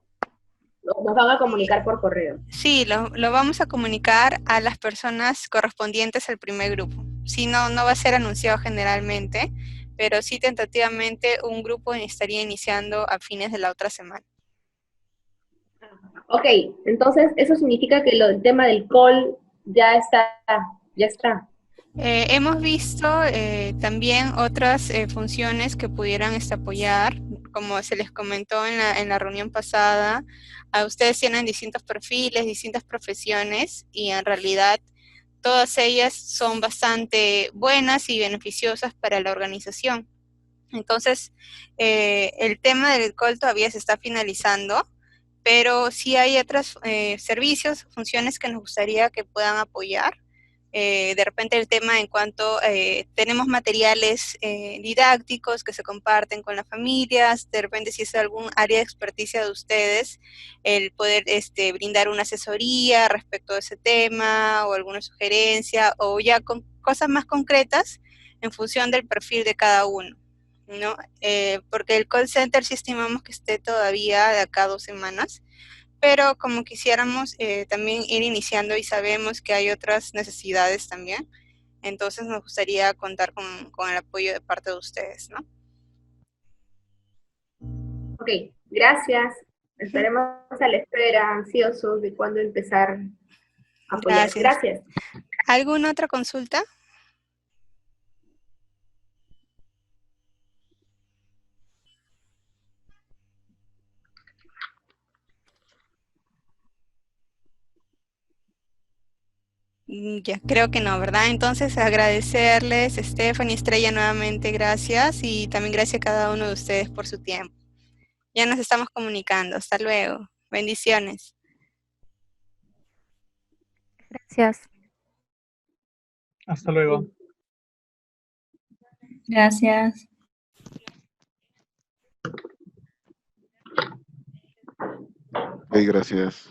Nos van a comunicar por correo. Sí, lo vamos a comunicar a las personas correspondientes al primer grupo. Sí, no va a ser anunciado generalmente, pero sí tentativamente un grupo estaría iniciando a fines de la otra semana. Ok, entonces eso significa que el tema del call ya está, ya está. Hemos visto también otras funciones que pudieran apoyar, como se les comentó en la reunión pasada. Ustedes tienen distintos perfiles, distintas profesiones y en realidad todas ellas son bastante buenas y beneficiosas para la organización. Entonces, el tema del call todavía se está finalizando, pero sí hay otros servicios, funciones que nos gustaría que puedan apoyar. De repente el tema en cuanto tenemos materiales didácticos que se comparten con las familias, de repente si es algún área de experticia de ustedes, el poder brindar una asesoría respecto a ese tema o alguna sugerencia o ya con cosas más concretas en función del perfil de cada uno, ¿no? Porque el call center sí estimamos que esté todavía de acá a 2 semanas, pero como quisiéramos también ir iniciando y sabemos que hay otras necesidades también, entonces nos gustaría contar con el apoyo de parte de ustedes, ¿no? Ok, gracias. Estaremos a la espera, ansiosos de cuándo empezar a apoyar. Gracias. Gracias. ¿Alguna otra consulta? Ya, creo que no, ¿verdad? Entonces agradecerles, Stephanie, Estrella, nuevamente gracias y también gracias a cada uno de ustedes por su tiempo. Ya nos estamos comunicando. Hasta luego. Bendiciones. Gracias. Hasta luego. Gracias. Ok, gracias.